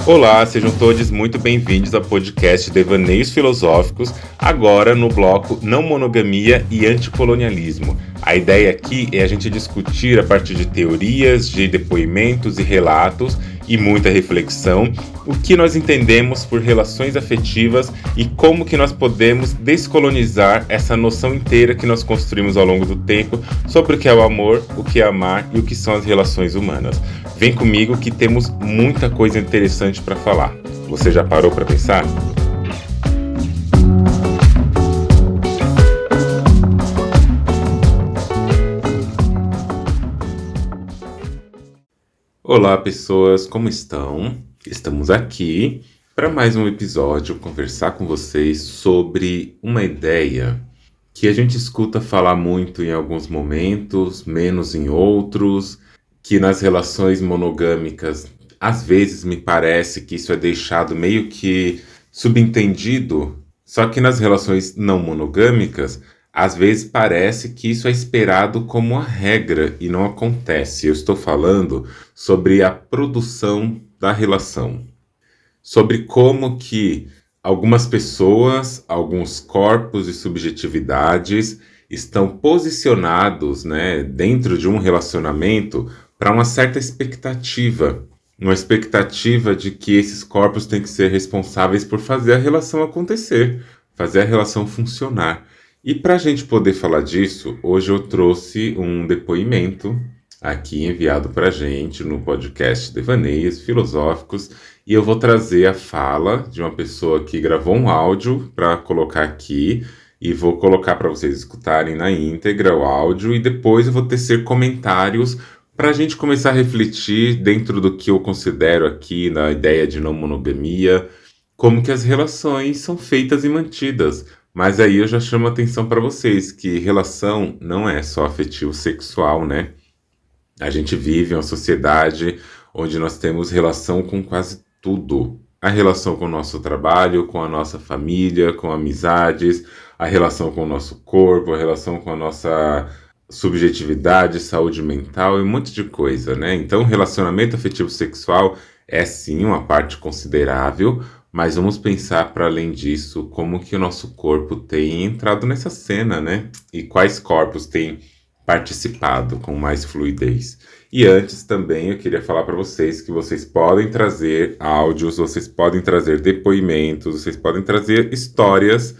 Olá, sejam todos muito bem-vindos ao podcast Devaneios Filosóficos, agora no bloco Não Monogamia e Anticolonialismo. A ideia aqui é a gente discutir a partir de teorias, de depoimentos e relatos e muita reflexão, o que nós entendemos por relações afetivas e como que nós podemos descolonizar essa noção inteira que nós construímos ao longo do tempo sobre o que é o amor, o que é amar e o que são as relações humanas. Vem comigo que temos muita coisa interessante para falar. Você já parou para pensar? Olá pessoas, como estão? Estamos aqui para mais um episódio conversar com vocês sobre uma ideia que a gente escuta falar muito em alguns momentos, menos em outros, que nas relações monogâmicas, às vezes me parece que isso é deixado meio que subentendido, só que nas relações não monogâmicas, às vezes parece que isso é esperado como a regra e não acontece. Eu estou falando sobre a produção da relação, sobre como que algumas pessoas, alguns corpos e subjetividades estão posicionados, dentro de um relacionamento para uma certa expectativa. Uma expectativa de que esses corpos têm que ser responsáveis por fazer a relação acontecer, fazer a relação funcionar. E para a gente poder falar disso, hoje eu trouxe um depoimento aqui enviado para a gente no podcast Devaneios Filosóficos e eu vou trazer a fala de uma pessoa que gravou um áudio para colocar aqui e vou colocar para vocês escutarem na íntegra o áudio e depois eu vou tecer comentários para a gente começar a refletir dentro do que eu considero aqui na ideia de não monogamia, como que as relações são feitas e mantidas. Mas aí eu já chamo a atenção para vocês que relação não é só afetivo sexual, né? A gente vive em uma sociedade onde nós temos relação com quase tudo. A relação com o nosso trabalho, com a nossa família, com amizades, a relação com o nosso corpo, a relação com a nossa subjetividade, saúde mental e um monte de coisa, né? Então, relacionamento afetivo sexual é sim uma parte considerável, mas vamos pensar para além disso como que o nosso corpo tem entrado nessa cena, né? E quais corpos têm participado com mais fluidez. E antes também eu queria falar para vocês que vocês podem trazer áudios, vocês podem trazer depoimentos, vocês podem trazer histórias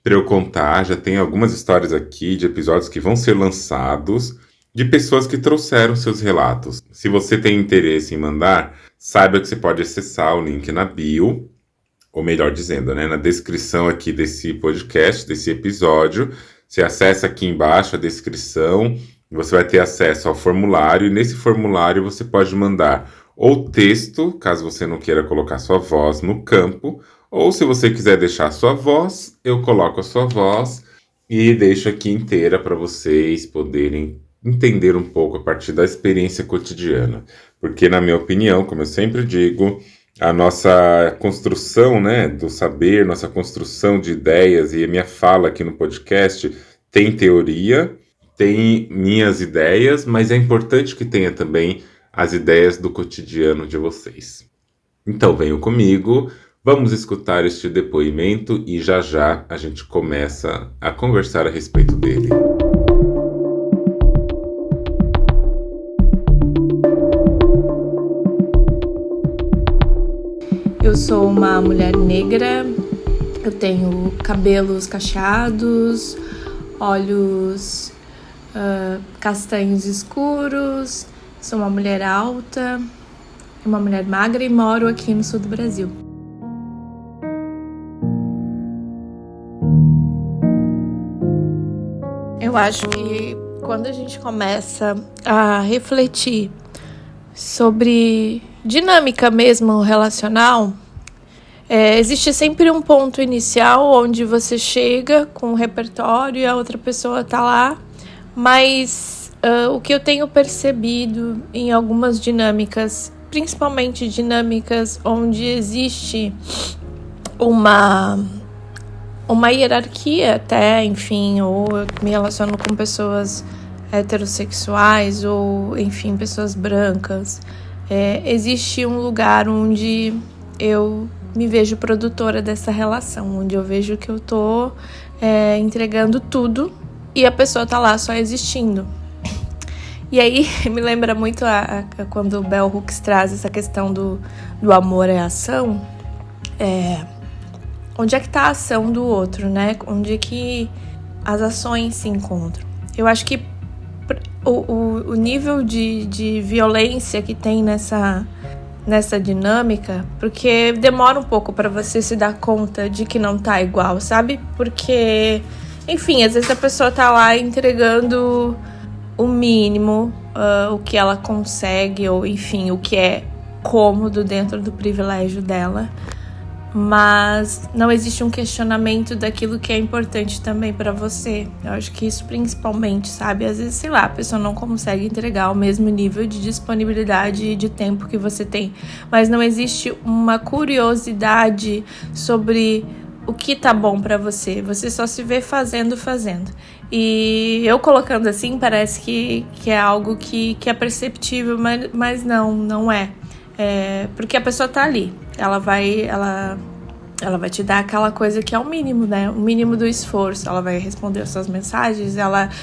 para eu contar. Já tem algumas histórias aqui de episódios que vão ser lançados de pessoas que trouxeram seus relatos. Se você tem interesse em mandar, saiba que você pode acessar o link na bio, ou melhor dizendo, na descrição aqui desse podcast, desse episódio. Você acessa aqui embaixo a descrição, você vai ter acesso ao formulário, e nesse formulário você pode mandar ou texto, caso você não queira colocar sua voz no campo, ou se você quiser deixar sua voz, eu coloco a sua voz e deixo aqui inteira para vocês poderem entender um pouco a partir da experiência cotidiana. Porque, na minha opinião, como eu sempre digo, a nossa construção, do saber, nossa construção de ideias e a minha fala aqui no podcast tem teoria, tem minhas ideias, mas é importante que tenha também as ideias do cotidiano de vocês. Então venham comigo, vamos escutar este depoimento e já já a gente começa a conversar a respeito dele. Eu sou uma mulher negra, eu tenho cabelos cacheados, olhos castanhos escuros, sou uma mulher alta, uma mulher magra e moro aqui no sul do Brasil. Eu acho que quando a gente começa a refletir sobre dinâmica mesmo relacional, existe sempre um ponto inicial onde você chega com um repertório e a outra pessoa está lá, mas o que eu tenho percebido em algumas dinâmicas, principalmente dinâmicas onde existe uma hierarquia até, enfim, ou eu me relaciono com pessoas heterossexuais ou, enfim, pessoas brancas, existe um lugar onde eu me vejo produtora dessa relação, onde eu vejo que eu tô entregando tudo e a pessoa tá lá só existindo. E aí me lembra muito quando o Bell Hooks traz essa questão do amor é ação. Onde é que tá a ação do outro, né? Onde é que as ações se encontram? Eu acho que o nível de violência que tem nessa dinâmica, porque demora um pouco para você se dar conta de que não tá igual, sabe? Porque, enfim, às vezes a pessoa tá lá entregando o mínimo, o que ela consegue, ou enfim, o que é cômodo dentro do privilégio dela. Mas não existe um questionamento daquilo que é importante também para você. Eu acho que isso principalmente, sabe? Às vezes, sei lá, a pessoa não consegue entregar o mesmo nível de disponibilidade e de tempo que você tem. Mas não existe uma curiosidade sobre o que tá bom para você. Você só se vê fazendo. E eu colocando assim, parece que é algo que é perceptível, mas não é. Porque a pessoa tá ali. Ela vai te dar aquela coisa que é o mínimo, né? O mínimo do esforço. Ela vai responder as suas mensagens.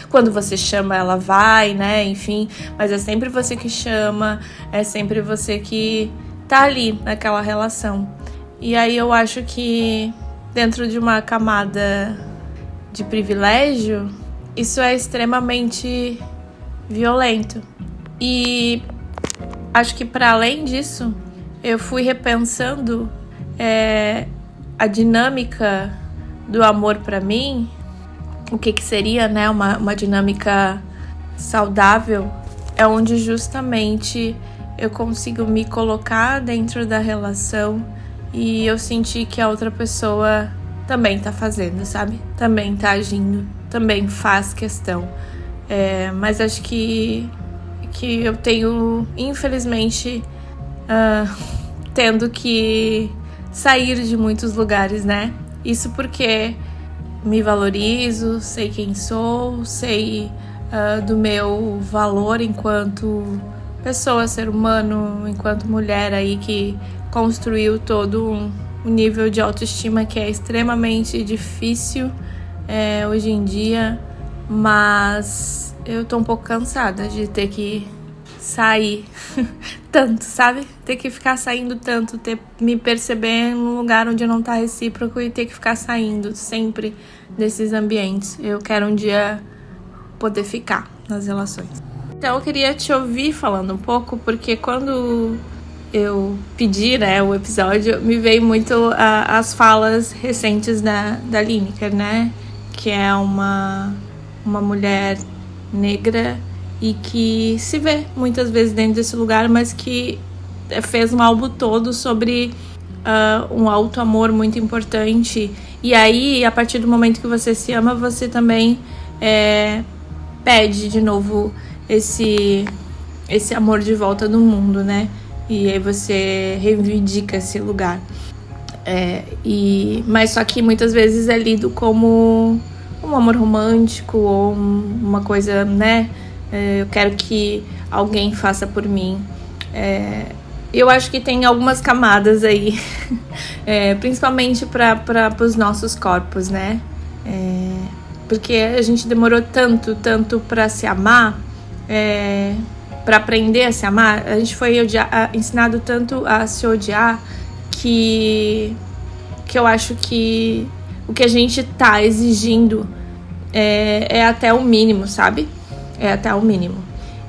Quando você chama, ela vai, né? Enfim, mas é sempre você que chama. É sempre você que tá ali naquela relação. E aí eu acho que dentro de uma camada de privilégio, isso é extremamente violento. E acho que para além disso, eu fui repensando a dinâmica do amor para mim, o que seria, né, uma dinâmica saudável, é onde justamente eu consigo me colocar dentro da relação e eu sentir que a outra pessoa também tá fazendo, sabe? Também tá agindo, também faz questão. Mas acho que eu tenho, infelizmente, tendo que sair de muitos lugares, né? Isso porque me valorizo, sei quem sou, sei do meu valor enquanto pessoa, ser humano, enquanto mulher aí que construiu todo um nível de autoestima que é extremamente difícil hoje em dia, mas eu tô um pouco cansada de ter que sair tanto, sabe? Ter que ficar saindo tanto, me perceber num lugar onde não tá recíproco e ter que ficar saindo sempre desses ambientes. Eu quero um dia poder ficar nas relações. Então eu queria te ouvir falando um pouco, porque quando eu pedi, né, o episódio, me veio muito as falas recentes da Lineker, né? Que é uma mulher negra e que se vê muitas vezes dentro desse lugar, mas que fez um álbum todo sobre um auto-amor muito importante. E aí, a partir do momento que você se ama, você também pede de novo esse amor de volta no mundo, né? E aí você reivindica esse lugar. Mas só que muitas vezes é lido como um amor romântico ou uma coisa, né? Eu quero que alguém faça por mim. Eu acho que tem algumas camadas aí, principalmente para os nossos corpos, né? Porque a gente demorou tanto para se amar, para aprender a se amar. A gente foi ensinado tanto a se odiar que eu acho que o que a gente tá exigindo é até o mínimo, sabe? É até o mínimo.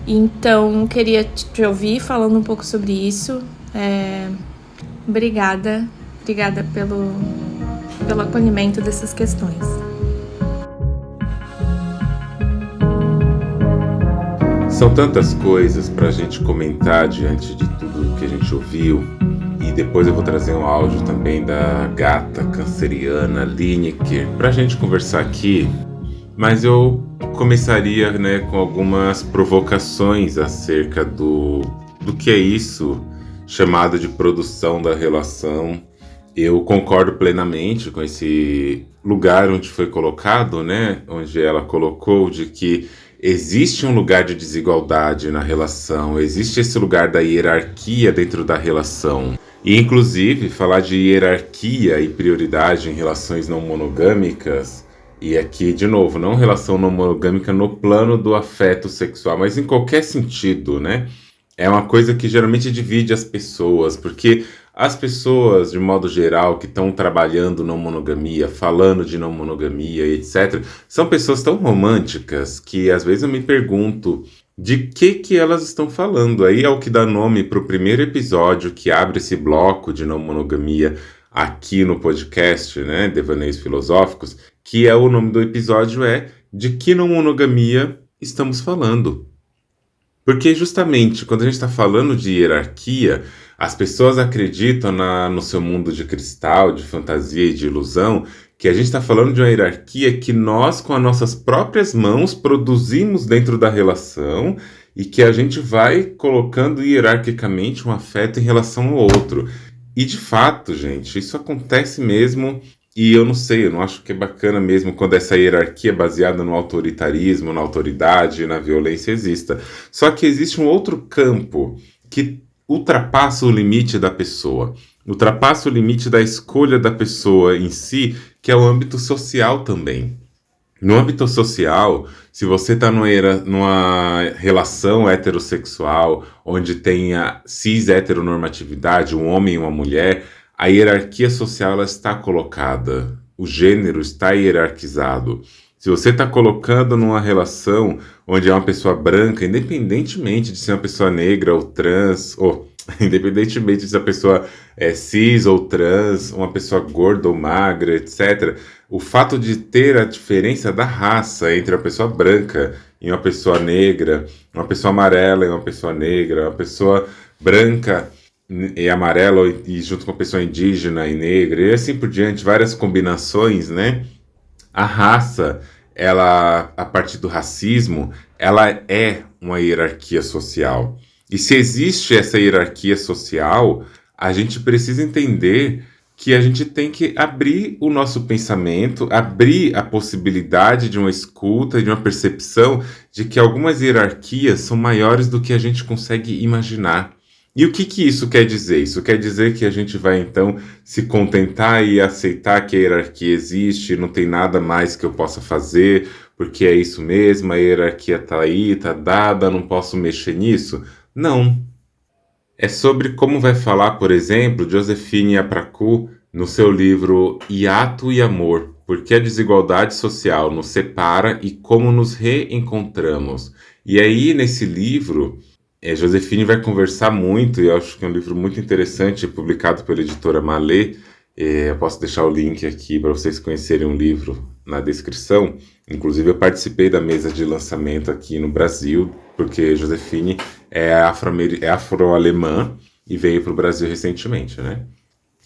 Então, queria te ouvir falando um pouco sobre isso. Obrigada pelo acolhimento dessas questões. São tantas coisas para a gente comentar diante de tudo que a gente ouviu. E depois eu vou trazer um áudio também da gata canceriana Lineker para a gente conversar aqui. Mas eu começaria, né, com algumas provocações acerca do que é isso chamado de produção da relação. Eu concordo plenamente com esse lugar onde foi colocado, né, onde ela colocou de que existe um lugar de desigualdade na relação, existe esse lugar da hierarquia dentro da relação. E, inclusive, falar de hierarquia e prioridade em relações não monogâmicas, e aqui, de novo, não relação não monogâmica no plano do afeto sexual, mas em qualquer sentido, né? É uma coisa que geralmente divide as pessoas, porque as pessoas, de modo geral, que estão trabalhando não monogamia, falando de não monogamia, etc., são pessoas tão românticas que às vezes eu me pergunto de que elas estão falando. Aí é o que dá nome para o primeiro episódio que abre esse bloco de não monogamia aqui no podcast, né, Devaneios Filosóficos, que é o nome do episódio é De que não monogamia estamos falando? Porque justamente quando a gente está falando de hierarquia, as pessoas acreditam no seu mundo de cristal, de fantasia e de ilusão, que a gente está falando de uma hierarquia que nós, com as nossas próprias mãos, produzimos dentro da relação e que a gente vai colocando hierarquicamente um afeto em relação ao outro. E de fato, gente, isso acontece mesmo. E eu não sei, eu não acho que é bacana mesmo quando essa hierarquia baseada no autoritarismo, na autoridade, na violência exista. Só que existe um outro campo que ultrapassa o limite da pessoa, ultrapassa o limite da escolha da pessoa em si, que é o âmbito social também. No âmbito social, se você está numa relação heterossexual, onde tem a cis-heteronormatividade, um homem e uma mulher, a hierarquia social ela está colocada, o gênero está hierarquizado. Se você está colocando numa relação onde é uma pessoa branca, independentemente de ser uma pessoa negra ou trans, ou independentemente de ser uma pessoa cis ou trans, uma pessoa gorda ou magra, etc., o fato de ter a diferença da raça entre uma pessoa branca e uma pessoa negra, uma pessoa amarela e uma pessoa negra, uma pessoa branca e amarela e junto com a pessoa indígena e negra, e assim por diante, várias combinações, né? A raça, ela, a partir do racismo, ela é uma hierarquia social. E se existe essa hierarquia social, a gente precisa entender que a gente tem que abrir o nosso pensamento, abrir a possibilidade de uma escuta e de uma percepção de que algumas hierarquias são maiores do que a gente consegue imaginar. E o que isso quer dizer? Isso quer dizer que a gente vai, então, se contentar e aceitar que a hierarquia existe, não tem nada mais que eu possa fazer, porque é isso mesmo, a hierarquia está aí, está dada, não posso mexer nisso? Não. É sobre como vai falar, por exemplo, Josephine Apracu no seu livro Hiato e Amor, por que a desigualdade social nos separa e como nos reencontramos. E aí, nesse livro... Josephine vai conversar muito, e eu acho que é um livro muito interessante, publicado pela editora Malê. Eu posso deixar o link aqui para vocês conhecerem o livro na descrição. Inclusive, eu participei da mesa de lançamento aqui no Brasil, porque Josephine é afro-alemã e veio para o Brasil recentemente, né?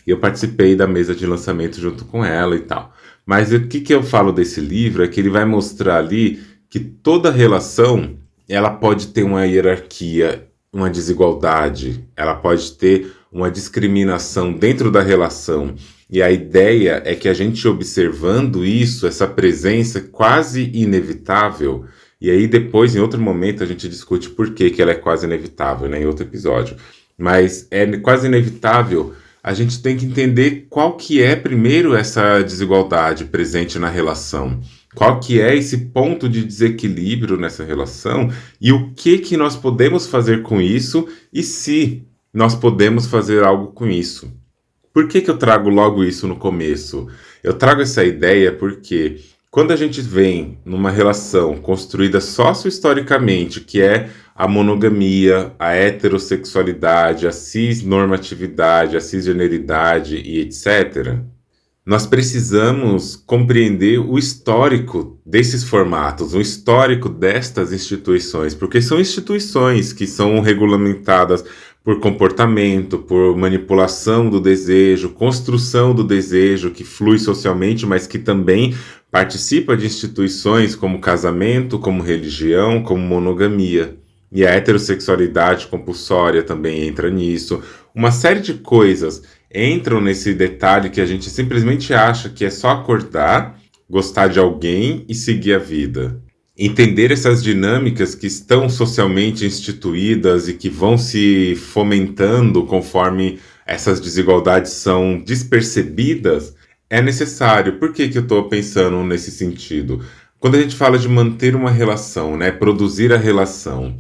E eu participei da mesa de lançamento junto com ela e tal. Mas o que eu falo desse livro é que ele vai mostrar ali que toda relação ela pode ter uma hierarquia, uma desigualdade, ela pode ter uma discriminação dentro da relação. E a ideia é que a gente observando isso, essa presença quase inevitável, e aí depois, em outro momento, a gente discute por que ela é quase inevitável, né, em outro episódio. Mas é quase inevitável, a gente tem que entender qual que é, primeiro, essa desigualdade presente na relação. Qual que é esse ponto de desequilíbrio nessa relação e o que nós podemos fazer com isso e se nós podemos fazer algo com isso. Por que eu trago logo isso no começo? Eu trago essa ideia porque quando a gente vem numa relação construída socio-historicamente, que é a monogamia, a heterossexualidade, a cisnormatividade, a cisgeneridade e etc., nós precisamos compreender o histórico desses formatos, o histórico destas instituições, porque são instituições que são regulamentadas por comportamento, por manipulação do desejo, construção do desejo que flui socialmente, mas que também participa de instituições como casamento, como religião, como monogamia. E a heterossexualidade compulsória também entra nisso. Uma série de coisas entram nesse detalhe que a gente simplesmente acha que é só acordar, gostar de alguém e seguir a vida. Entender essas dinâmicas que estão socialmente instituídas e que vão se fomentando conforme essas desigualdades são despercebidas, é necessário. Por que que eu estou pensando nesse sentido? Quando a gente fala de manter uma relação, né, produzir a relação,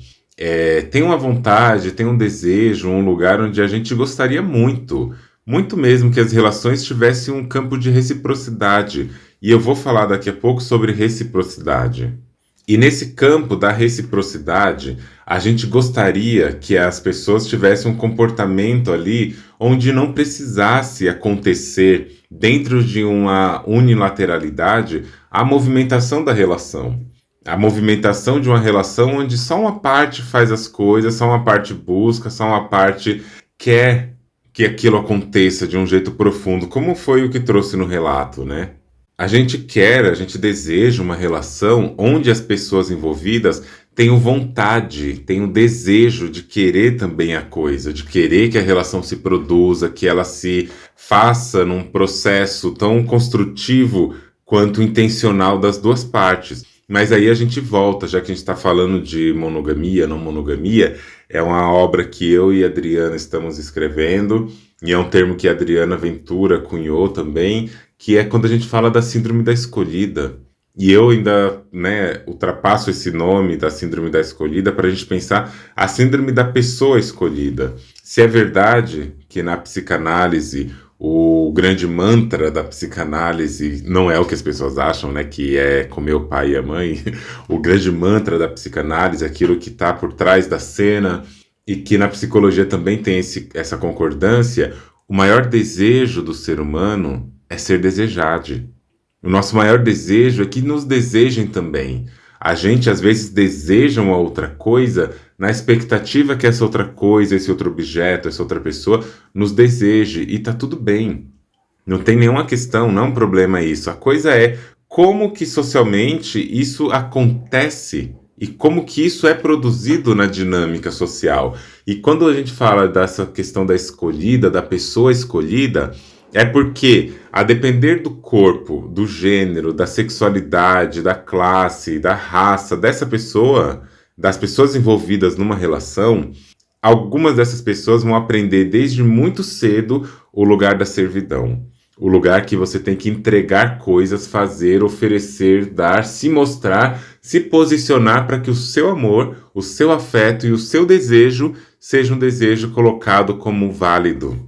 tem uma vontade, tem um desejo, um lugar onde a gente gostaria muito, muito mesmo que as relações tivessem um campo de reciprocidade. E eu vou falar daqui a pouco sobre reciprocidade. E nesse campo da reciprocidade, a gente gostaria que as pessoas tivessem um comportamento ali onde não precisasse acontecer, dentro de uma unilateralidade, a movimentação da relação. A movimentação de uma relação onde só uma parte faz as coisas, só uma parte busca, só uma parte quer que aquilo aconteça de um jeito profundo, como foi o que trouxe no relato, né? A gente quer, a gente deseja uma relação onde as pessoas envolvidas tenham vontade, tenham desejo de querer também a coisa, de querer que a relação se produza, que ela se faça num processo tão construtivo quanto intencional das duas partes. Mas aí a gente volta, já que a gente está falando de monogamia, não monogamia, é uma obra que eu e a Adriana estamos escrevendo, e é um termo que a Adriana Ventura cunhou também, que é quando a gente fala da síndrome da escolhida. E eu ainda, né, ultrapasso esse nome da síndrome da escolhida para a gente pensar a síndrome da pessoa escolhida. Se é verdade que na psicanálise o grande mantra da psicanálise não é o que as pessoas acham, né, que é comer o pai e a mãe. O grande mantra da psicanálise é aquilo que está por trás da cena e que na psicologia também tem essa concordância. O maior desejo do ser humano é ser desejado. O nosso maior desejo é que nos desejem também. A gente às vezes deseja uma outra coisa na expectativa que essa outra coisa, esse outro objeto, essa outra pessoa nos deseje, e tá tudo bem. Não tem nenhuma questão, não é um problema isso. A coisa é como que socialmente isso acontece e como que isso é produzido na dinâmica social. E quando a gente fala dessa questão da escolhida, da pessoa escolhida, é porque, a depender do corpo, do gênero, da sexualidade, da classe, da raça dessa pessoa, das pessoas envolvidas numa relação, algumas dessas pessoas vão aprender desde muito cedo o lugar da servidão. O lugar que você tem que entregar coisas, fazer, oferecer, dar, se mostrar, se posicionar para que o seu amor, o seu afeto e o seu desejo seja um desejo colocado como válido.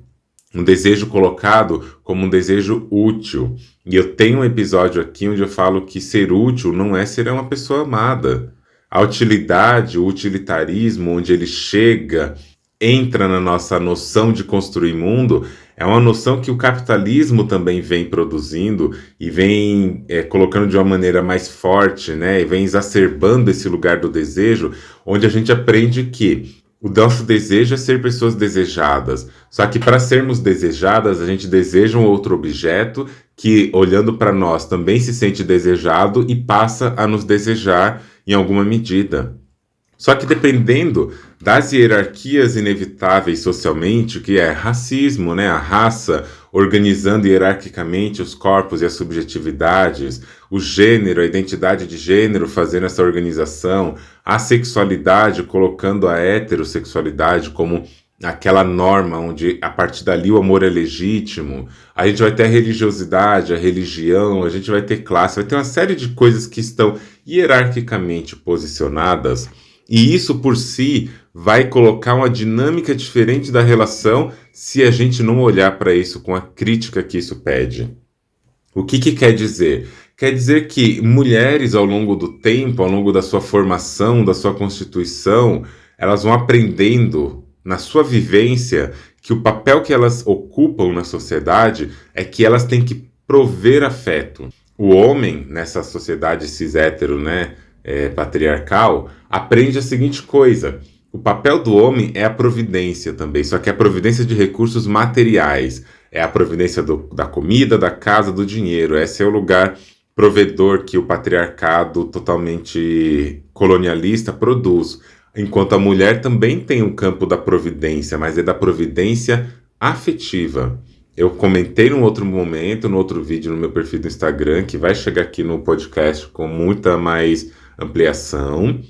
Um desejo colocado como um desejo útil. E eu tenho um episódio aqui onde eu falo que ser útil não é ser uma pessoa amada. A utilidade, o utilitarismo, onde ele chega, entra na nossa noção de construir mundo, é uma noção que o capitalismo também vem produzindo e vem colocando de uma maneira mais forte, né? E vem exacerbando esse lugar do desejo, onde a gente aprende que o nosso desejo é ser pessoas desejadas. Só que para sermos desejadas, a gente deseja um outro objeto que, olhando para nós, também se sente desejado e passa a nos desejar em alguma medida. Só que dependendo das hierarquias inevitáveis socialmente, que é racismo, né? A raça organizando hierarquicamente os corpos e as subjetividades, o gênero, a identidade de gênero fazendo essa organização, a sexualidade colocando a heterossexualidade como aquela norma onde a partir dali o amor é legítimo. A gente vai ter a religiosidade, a religião, a gente vai ter classe, vai ter uma série de coisas que estão hierarquicamente posicionadas, e isso por si vai colocar uma dinâmica diferente da relação se a gente não olhar para isso com a crítica que isso pede. O que quer dizer? Quer dizer que mulheres, ao longo do tempo, ao longo da sua formação, da sua constituição, elas vão aprendendo na sua vivência que o papel que elas ocupam na sociedade é que elas têm que prover afeto. O homem, nessa sociedade cis-hétero, né, patriarcal, aprende a seguinte coisa: o papel do homem é a providência também, só que é a providência de recursos materiais, é a providência da comida, da casa, do dinheiro. Esse é o lugar provedor que o patriarcado totalmente colonialista produz, enquanto a mulher também tem um campo da providência, mas é da providência afetiva. Eu comentei num outro momento, no outro vídeo no meu perfil do Instagram, que vai chegar aqui no podcast com muita mais ampliação,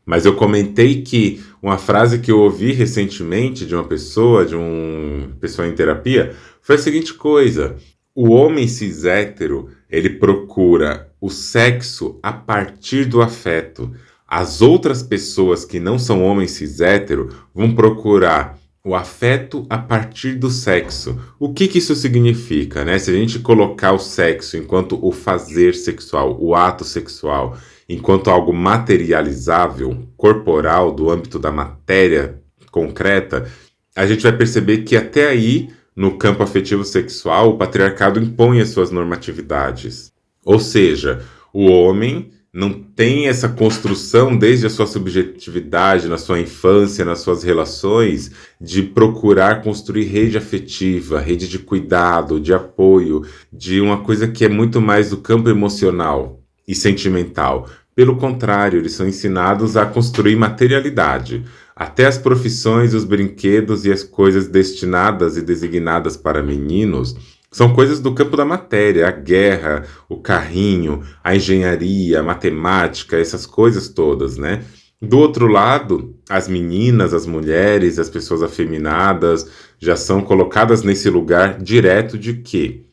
mas eu comentei que Uma frase que eu ouvi recentemente de uma pessoa em terapia, foi a seguinte coisa: o homem cis hétero, ele procura o sexo a partir do afeto. As outras pessoas que não são homens cis hétero vão procurar o afeto a partir do sexo. O que isso significa, né? Se a gente colocar o sexo enquanto o fazer sexual, o ato sexual, enquanto algo materializável, corporal, do âmbito da matéria concreta, a gente vai perceber que até aí, no campo afetivo sexual, o patriarcado impõe as suas normatividades. Ou seja, o homem não tem essa construção desde a sua subjetividade, na sua infância, nas suas relações, de procurar construir rede afetiva, rede de cuidado, de apoio, de uma coisa que é muito mais do campo emocional e sentimental. Pelo contrário, eles são ensinados a construir materialidade. Até as profissões, os brinquedos e as coisas destinadas e designadas para meninos são coisas do campo da matéria, a guerra, o carrinho, a engenharia, a matemática, essas coisas todas, né? Do outro lado, as meninas, as mulheres, as pessoas afeminadas já são colocadas nesse lugar direto de que,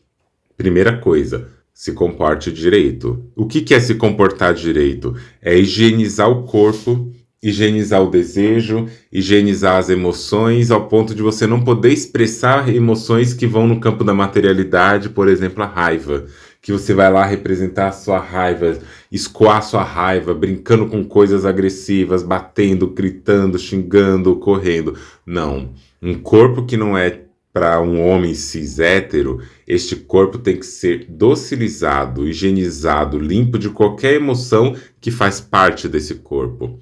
primeira coisa, se comporte direito. O que é se comportar direito? É higienizar o corpo, higienizar o desejo, higienizar as emoções, ao ponto de você não poder expressar emoções que vão no campo da materialidade, por exemplo, a raiva. Que você vai lá representar a sua raiva, escoar a sua raiva, brincando com coisas agressivas, batendo, gritando, xingando, correndo. Não. Um corpo que não é para um homem cis hétero, este corpo tem que ser docilizado, higienizado, limpo de qualquer emoção que faz parte desse corpo.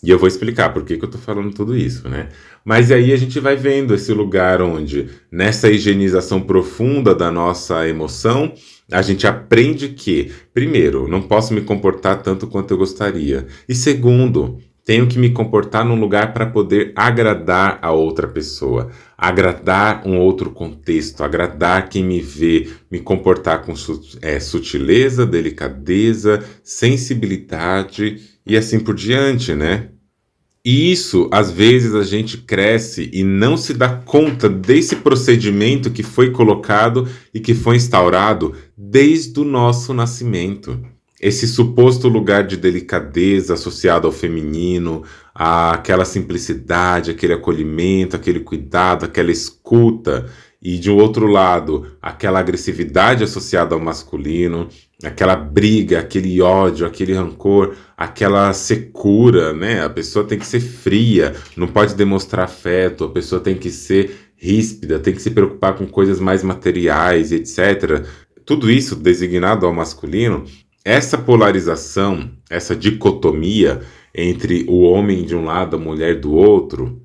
E eu vou explicar por que eu tô falando tudo isso, né? Mas aí a gente vai vendo esse lugar onde, nessa higienização profunda da nossa emoção, a gente aprende que, primeiro, não posso me comportar tanto quanto eu gostaria. E segundo, tenho que me comportar num lugar para poder agradar a outra pessoa, agradar um outro contexto, agradar quem me vê, me comportar com sutileza, delicadeza, sensibilidade e assim por diante, né? E isso, às vezes, a gente cresce e não se dá conta desse procedimento que foi colocado e que foi instaurado desde o nosso nascimento. Esse suposto lugar de delicadeza associado ao feminino, àquela simplicidade, aquele acolhimento, aquele cuidado, aquela escuta. E, de um outro lado, aquela agressividade associada ao masculino, aquela briga, aquele ódio, aquele rancor, aquela secura, né? A pessoa tem que ser fria, não pode demonstrar afeto, a pessoa tem que ser ríspida, tem que se preocupar com coisas mais materiais, etc. Tudo isso designado ao masculino, essa polarização, essa dicotomia entre o homem de um lado, a mulher do outro,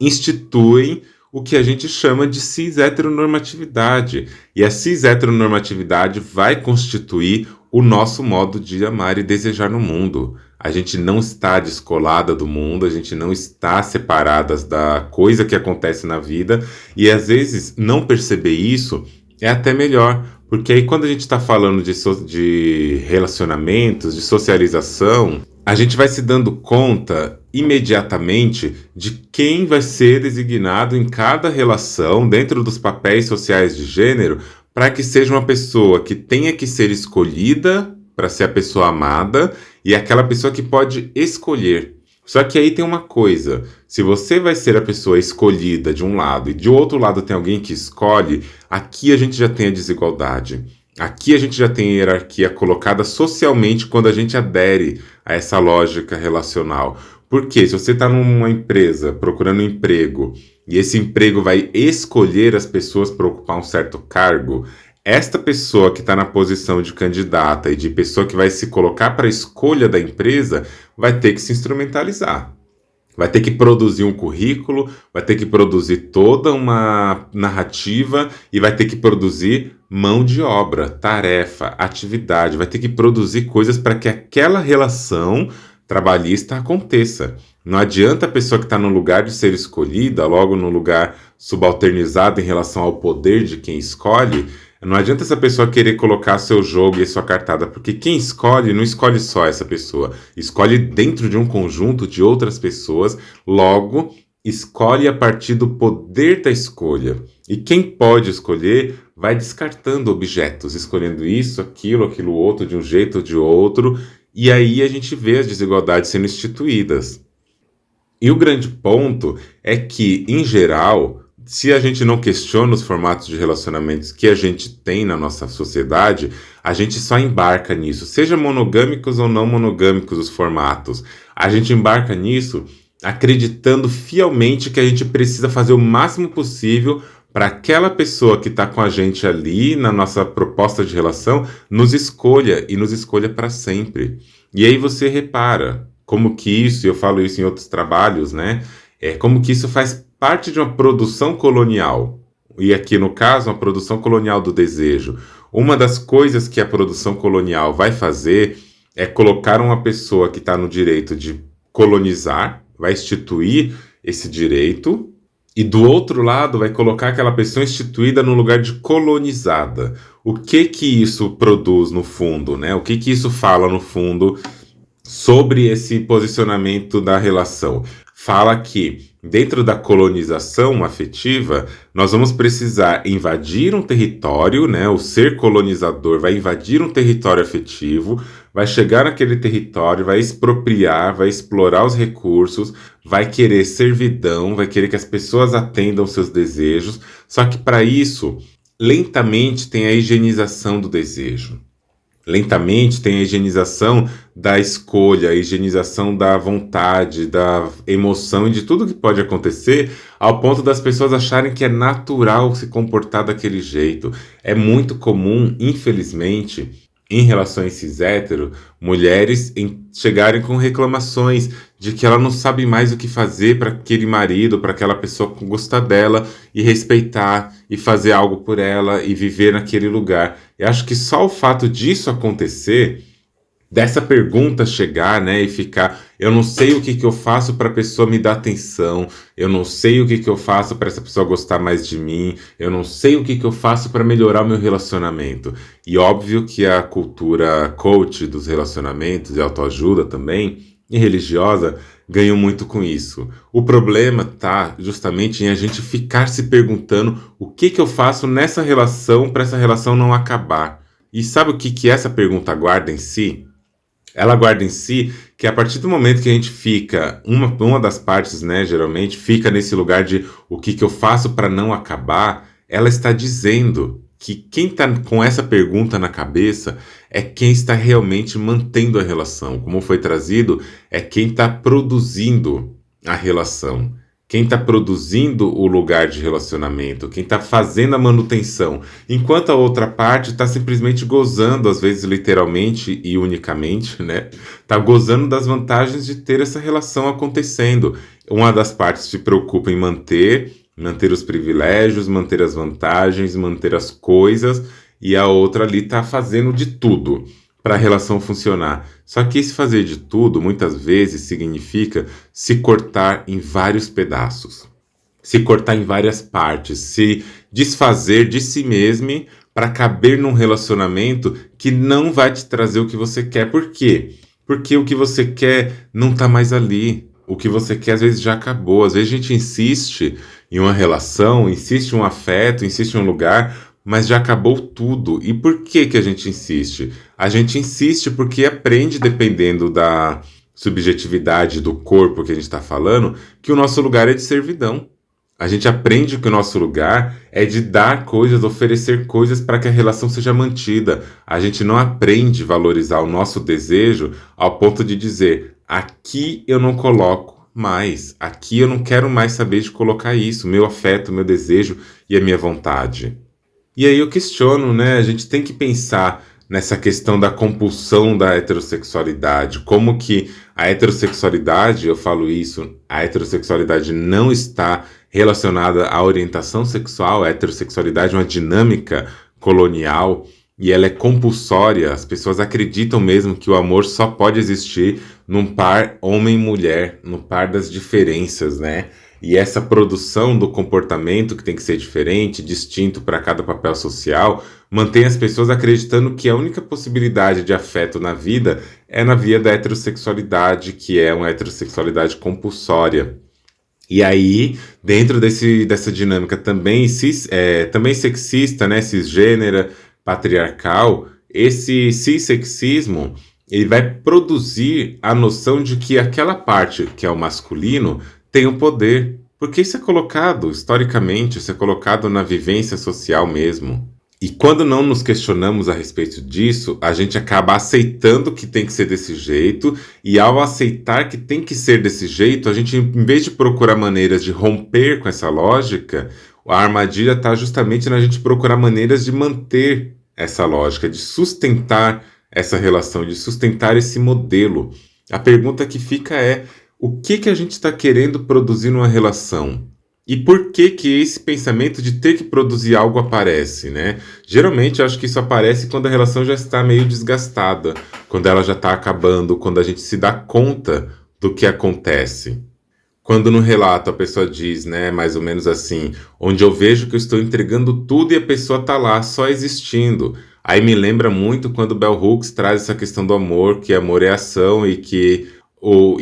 instituem o que a gente chama de cis-heteronormatividade. E a cis-heteronormatividade vai constituir o nosso modo de amar e desejar no mundo. A gente não está descolada do mundo, a gente não está separadas da coisa que acontece na vida, e às vezes não perceber isso é até melhor, porque aí quando a gente está falando de relacionamentos, de socialização, a gente vai se dando conta imediatamente de quem vai ser designado em cada relação dentro dos papéis sociais de gênero para que seja uma pessoa que tenha que ser escolhida para ser a pessoa amada e aquela pessoa que pode escolher. Só que aí tem uma coisa, se você vai ser a pessoa escolhida de um lado e de outro lado tem alguém que escolhe, aqui a gente já tem a desigualdade. Aqui a gente já tem a hierarquia colocada socialmente quando a gente adere a essa lógica relacional. Porque se você está numa empresa procurando um emprego e esse emprego vai escolher as pessoas para ocupar um certo cargo, esta pessoa que está na posição de candidata e de pessoa que vai se colocar para a escolha da empresa vai ter que se instrumentalizar. Vai ter que produzir um currículo, vai ter que produzir toda uma narrativa e vai ter que produzir mão de obra, tarefa, atividade. Vai ter que produzir coisas para que aquela relação trabalhista aconteça. Não adianta a pessoa que está no lugar de ser escolhida, logo no lugar subalternizado em relação ao poder de quem escolhe, Não adianta essa pessoa querer colocar seu jogo e sua cartada, porque quem escolhe não escolhe só essa pessoa, escolhe dentro de um conjunto de outras pessoas, logo escolhe a partir do poder da escolha. E quem pode escolher vai descartando objetos, escolhendo isso, aquilo outro, de um jeito ou de outro, e aí a gente vê as desigualdades sendo instituídas. E o grande ponto é que, em geral, se a gente não questiona os formatos de relacionamentos que a gente tem na nossa sociedade, a gente só embarca nisso, seja monogâmicos ou não monogâmicos os formatos. A gente embarca nisso acreditando fielmente que a gente precisa fazer o máximo possível para aquela pessoa que está com a gente ali na nossa proposta de relação nos escolha e nos escolha para sempre. E aí você repara como que isso, e eu falo isso em outros trabalhos, né? Como que isso faz parte de uma produção colonial. E aqui no caso, uma produção colonial do desejo. Uma das coisas que a produção colonial vai fazer é colocar uma pessoa que está no direito de colonizar, vai instituir esse direito, e do outro lado vai colocar aquela pessoa instituída no lugar de colonizada. O que isso produz no fundo, né? O que isso fala no fundo sobre esse posicionamento da relação? Fala que dentro da colonização afetiva, nós vamos precisar invadir um território, né? O ser colonizador vai invadir um território afetivo, vai chegar naquele território, vai expropriar, vai explorar os recursos, vai querer servidão, vai querer que as pessoas atendam seus desejos. Só que para isso, lentamente tem a higienização do desejo. Lentamente tem a higienização da escolha, a higienização da vontade, da emoção e de tudo que pode acontecer, ao ponto das pessoas acharem que é natural se comportar daquele jeito. É muito comum, infelizmente, em relações cis-hétero, mulheres chegarem com reclamações de que ela não sabe mais o que fazer para aquele marido, para aquela pessoa gostar dela e respeitar e fazer algo por ela e viver naquele lugar. Eu acho que só o fato disso acontecer, dessa pergunta chegar, né, e ficar, eu não sei o que eu faço para a pessoa me dar atenção, eu não sei o que eu faço para essa pessoa gostar mais de mim, eu não sei o que eu faço para melhorar o meu relacionamento. E óbvio que a cultura coach dos relacionamentos e autoajuda também, e religiosa, ganham muito com isso. O problema tá justamente em a gente ficar se perguntando o que eu faço nessa relação para essa relação não acabar. E sabe o que essa pergunta guarda em si? Ela guarda em si que a partir do momento que a gente fica, uma das partes, né, geralmente, fica nesse lugar de o que eu faço para não acabar, ela está dizendo que quem está com essa pergunta na cabeça é quem está realmente mantendo a relação. Como foi trazido, é quem está produzindo a relação. Quem está produzindo o lugar de relacionamento, quem está fazendo a manutenção, enquanto a outra parte está simplesmente gozando, às vezes literalmente e unicamente, né? Está gozando das vantagens de ter essa relação acontecendo. Uma das partes se preocupa em manter os privilégios, manter as vantagens, manter as coisas, e a outra ali está fazendo de tudo para a relação funcionar. Só que esse fazer de tudo, muitas vezes, significa se cortar em vários pedaços, se cortar em várias partes, se desfazer de si mesmo para caber num relacionamento que não vai te trazer o que você quer. Por quê? Porque o que você quer não está mais ali. O que você quer, às vezes, já acabou. Às vezes a gente insiste em uma relação, insiste em um afeto, insiste em um lugar, mas já acabou tudo. E por que a gente insiste? A gente insiste porque aprende, dependendo da subjetividade do corpo que a gente está falando, que o nosso lugar é de servidão. A gente aprende que o nosso lugar é de dar coisas, oferecer coisas para que a relação seja mantida. A gente não aprende a valorizar o nosso desejo ao ponto de dizer, aqui eu não coloco mais, aqui eu não quero mais saber de colocar isso, meu afeto, meu desejo e a minha vontade. E aí eu questiono, né? A gente tem que pensar nessa questão da compulsão da heterossexualidade, como que a heterossexualidade, eu falo isso, a heterossexualidade não está relacionada à orientação sexual, a heterossexualidade é uma dinâmica colonial e ela é compulsória, as pessoas acreditam mesmo que o amor só pode existir num par homem-mulher, no par das diferenças, né? E essa produção do comportamento que tem que ser diferente, distinto para cada papel social, mantém as pessoas acreditando que a única possibilidade de afeto na vida é na via da heterossexualidade, que é uma heterossexualidade compulsória. E aí, dentro dessa dinâmica também, também sexista, né, cisgênera, patriarcal, esse cissexismo, ele vai produzir a noção de que aquela parte que é o masculino tem o poder, porque isso é colocado historicamente, isso é colocado na vivência social mesmo. E quando não nos questionamos a respeito disso, a gente acaba aceitando que tem que ser desse jeito, e ao aceitar que tem que ser desse jeito, a gente, em vez de procurar maneiras de romper com essa lógica, a armadilha está justamente na gente procurar maneiras de manter essa lógica, de sustentar essa relação, de sustentar esse modelo. A pergunta que fica é: o que a gente está querendo produzir numa relação? E por que esse pensamento de ter que produzir algo aparece, né? Geralmente, eu acho que isso aparece quando a relação já está meio desgastada, quando ela já está acabando, quando a gente se dá conta do que acontece. Quando no relato a pessoa diz, né, mais ou menos assim, onde eu vejo que eu estou entregando tudo e a pessoa está lá, só existindo. Aí me lembra muito quando Bell Hooks traz essa questão do amor, que amor é ação e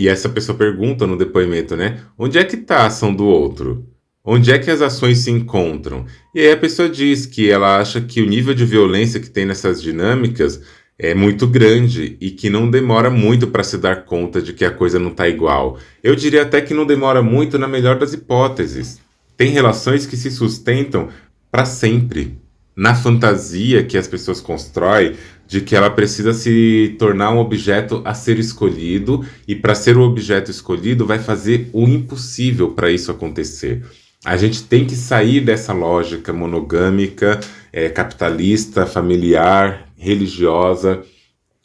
essa pessoa pergunta no depoimento, né, onde é que está a ação do outro? Onde é que as ações se encontram? E aí a pessoa diz que ela acha que o nível de violência que tem nessas dinâmicas é muito grande e que não demora muito para se dar conta de que a coisa não está igual. Eu diria até que não demora muito na melhor das hipóteses. Tem relações que se sustentam para sempre, na fantasia que as pessoas constroem de que ela precisa se tornar um objeto a ser escolhido e para ser o objeto escolhido vai fazer o impossível para isso acontecer. A gente tem que sair dessa lógica monogâmica, capitalista, familiar, religiosa,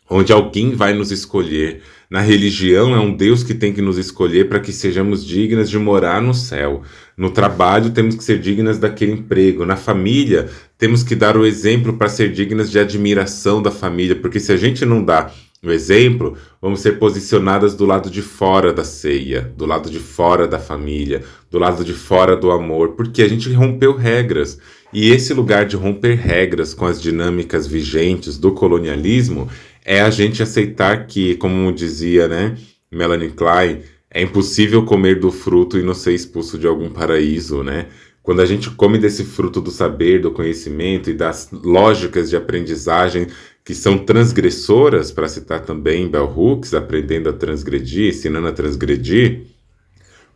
onde alguém vai nos escolher. Na religião é um Deus que tem que nos escolher para que sejamos dignas de morar no céu. No trabalho temos que ser dignas daquele emprego. Na família temos que dar o exemplo para ser dignas de admiração da família, porque se a gente não dá o exemplo, vamos ser posicionadas do lado de fora da ceia, do lado de fora da família, do lado de fora do amor, porque a gente rompeu regras. E esse lugar de romper regras com as dinâmicas vigentes do colonialismo é a gente aceitar que, como dizia, né, Melanie Klein, é impossível comer do fruto e não ser expulso de algum paraíso, né? Quando a gente come desse fruto do saber, do conhecimento e das lógicas de aprendizagem que são transgressoras, para citar também Bell Hooks, aprendendo a transgredir, ensinando a transgredir,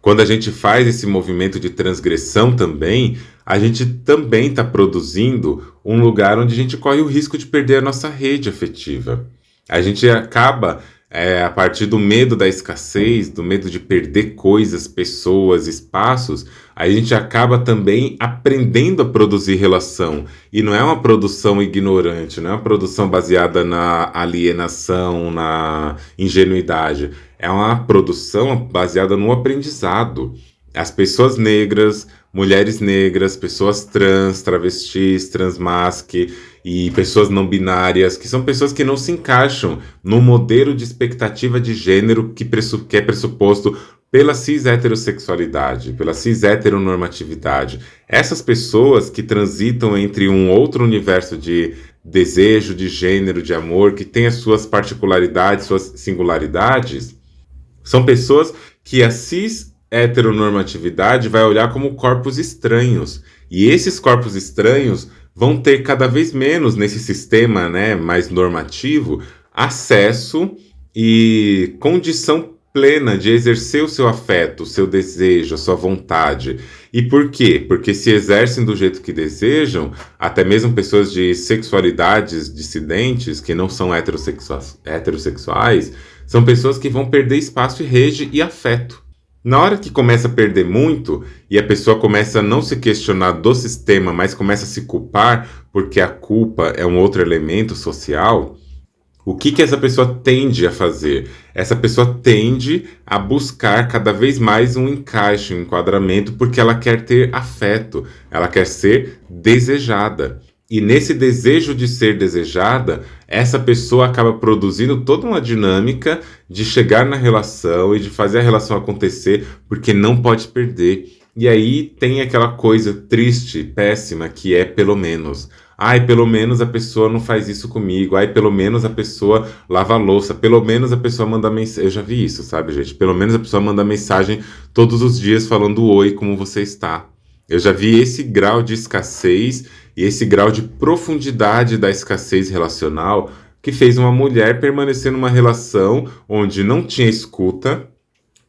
quando a gente faz esse movimento de transgressão também, a gente também está produzindo um lugar onde a gente corre o risco de perder a nossa rede afetiva. A gente acaba, a partir do medo da escassez, do medo de perder coisas, pessoas, espaços, a gente acaba também aprendendo a produzir relação. E não é uma produção ignorante, não é uma produção baseada na alienação, na ingenuidade. É uma produção baseada no aprendizado. As pessoas negras, mulheres negras, pessoas trans, travestis, transmasque e pessoas não binárias, que são pessoas que não se encaixam no modelo de expectativa de gênero que é pressuposto pela cis-heterossexualidade, pela cis-heteronormatividade. Essas pessoas que transitam entre um outro universo de desejo, de gênero, de amor, que tem as suas particularidades, suas singularidades, são pessoas que a cis-heteronormatividade vai olhar como corpos estranhos. E esses corpos estranhos vão ter cada vez menos, nesse sistema, né, mais normativo, acesso e condição plena de exercer o seu afeto, o seu desejo, a sua vontade. E por quê? Porque se exercem do jeito que desejam, até mesmo pessoas de sexualidades dissidentes, que não são heterossexuais, são pessoas que vão perder espaço e rede e afeto. Na hora que começa a perder muito e a pessoa começa a não se questionar do sistema, mas começa a se culpar, porque a culpa é um outro elemento social, o que essa pessoa tende a fazer? Essa pessoa tende a buscar cada vez mais um encaixe, um enquadramento, porque ela quer ter afeto, ela quer ser desejada. E nesse desejo de ser desejada, essa pessoa acaba produzindo toda uma dinâmica de chegar na relação e de fazer a relação acontecer, porque não pode perder. E aí tem aquela coisa triste, péssima, que é pelo menos. Ai, pelo menos a pessoa não faz isso comigo. Ai, pelo menos a pessoa lava a louça. Pelo menos a pessoa manda mensagem. Eu já vi isso, sabe, gente? Pelo menos a pessoa manda mensagem todos os dias falando oi, como você está. Eu já vi esse grau de escassez e esse grau de profundidade da escassez relacional que fez uma mulher permanecer numa relação onde não tinha escuta,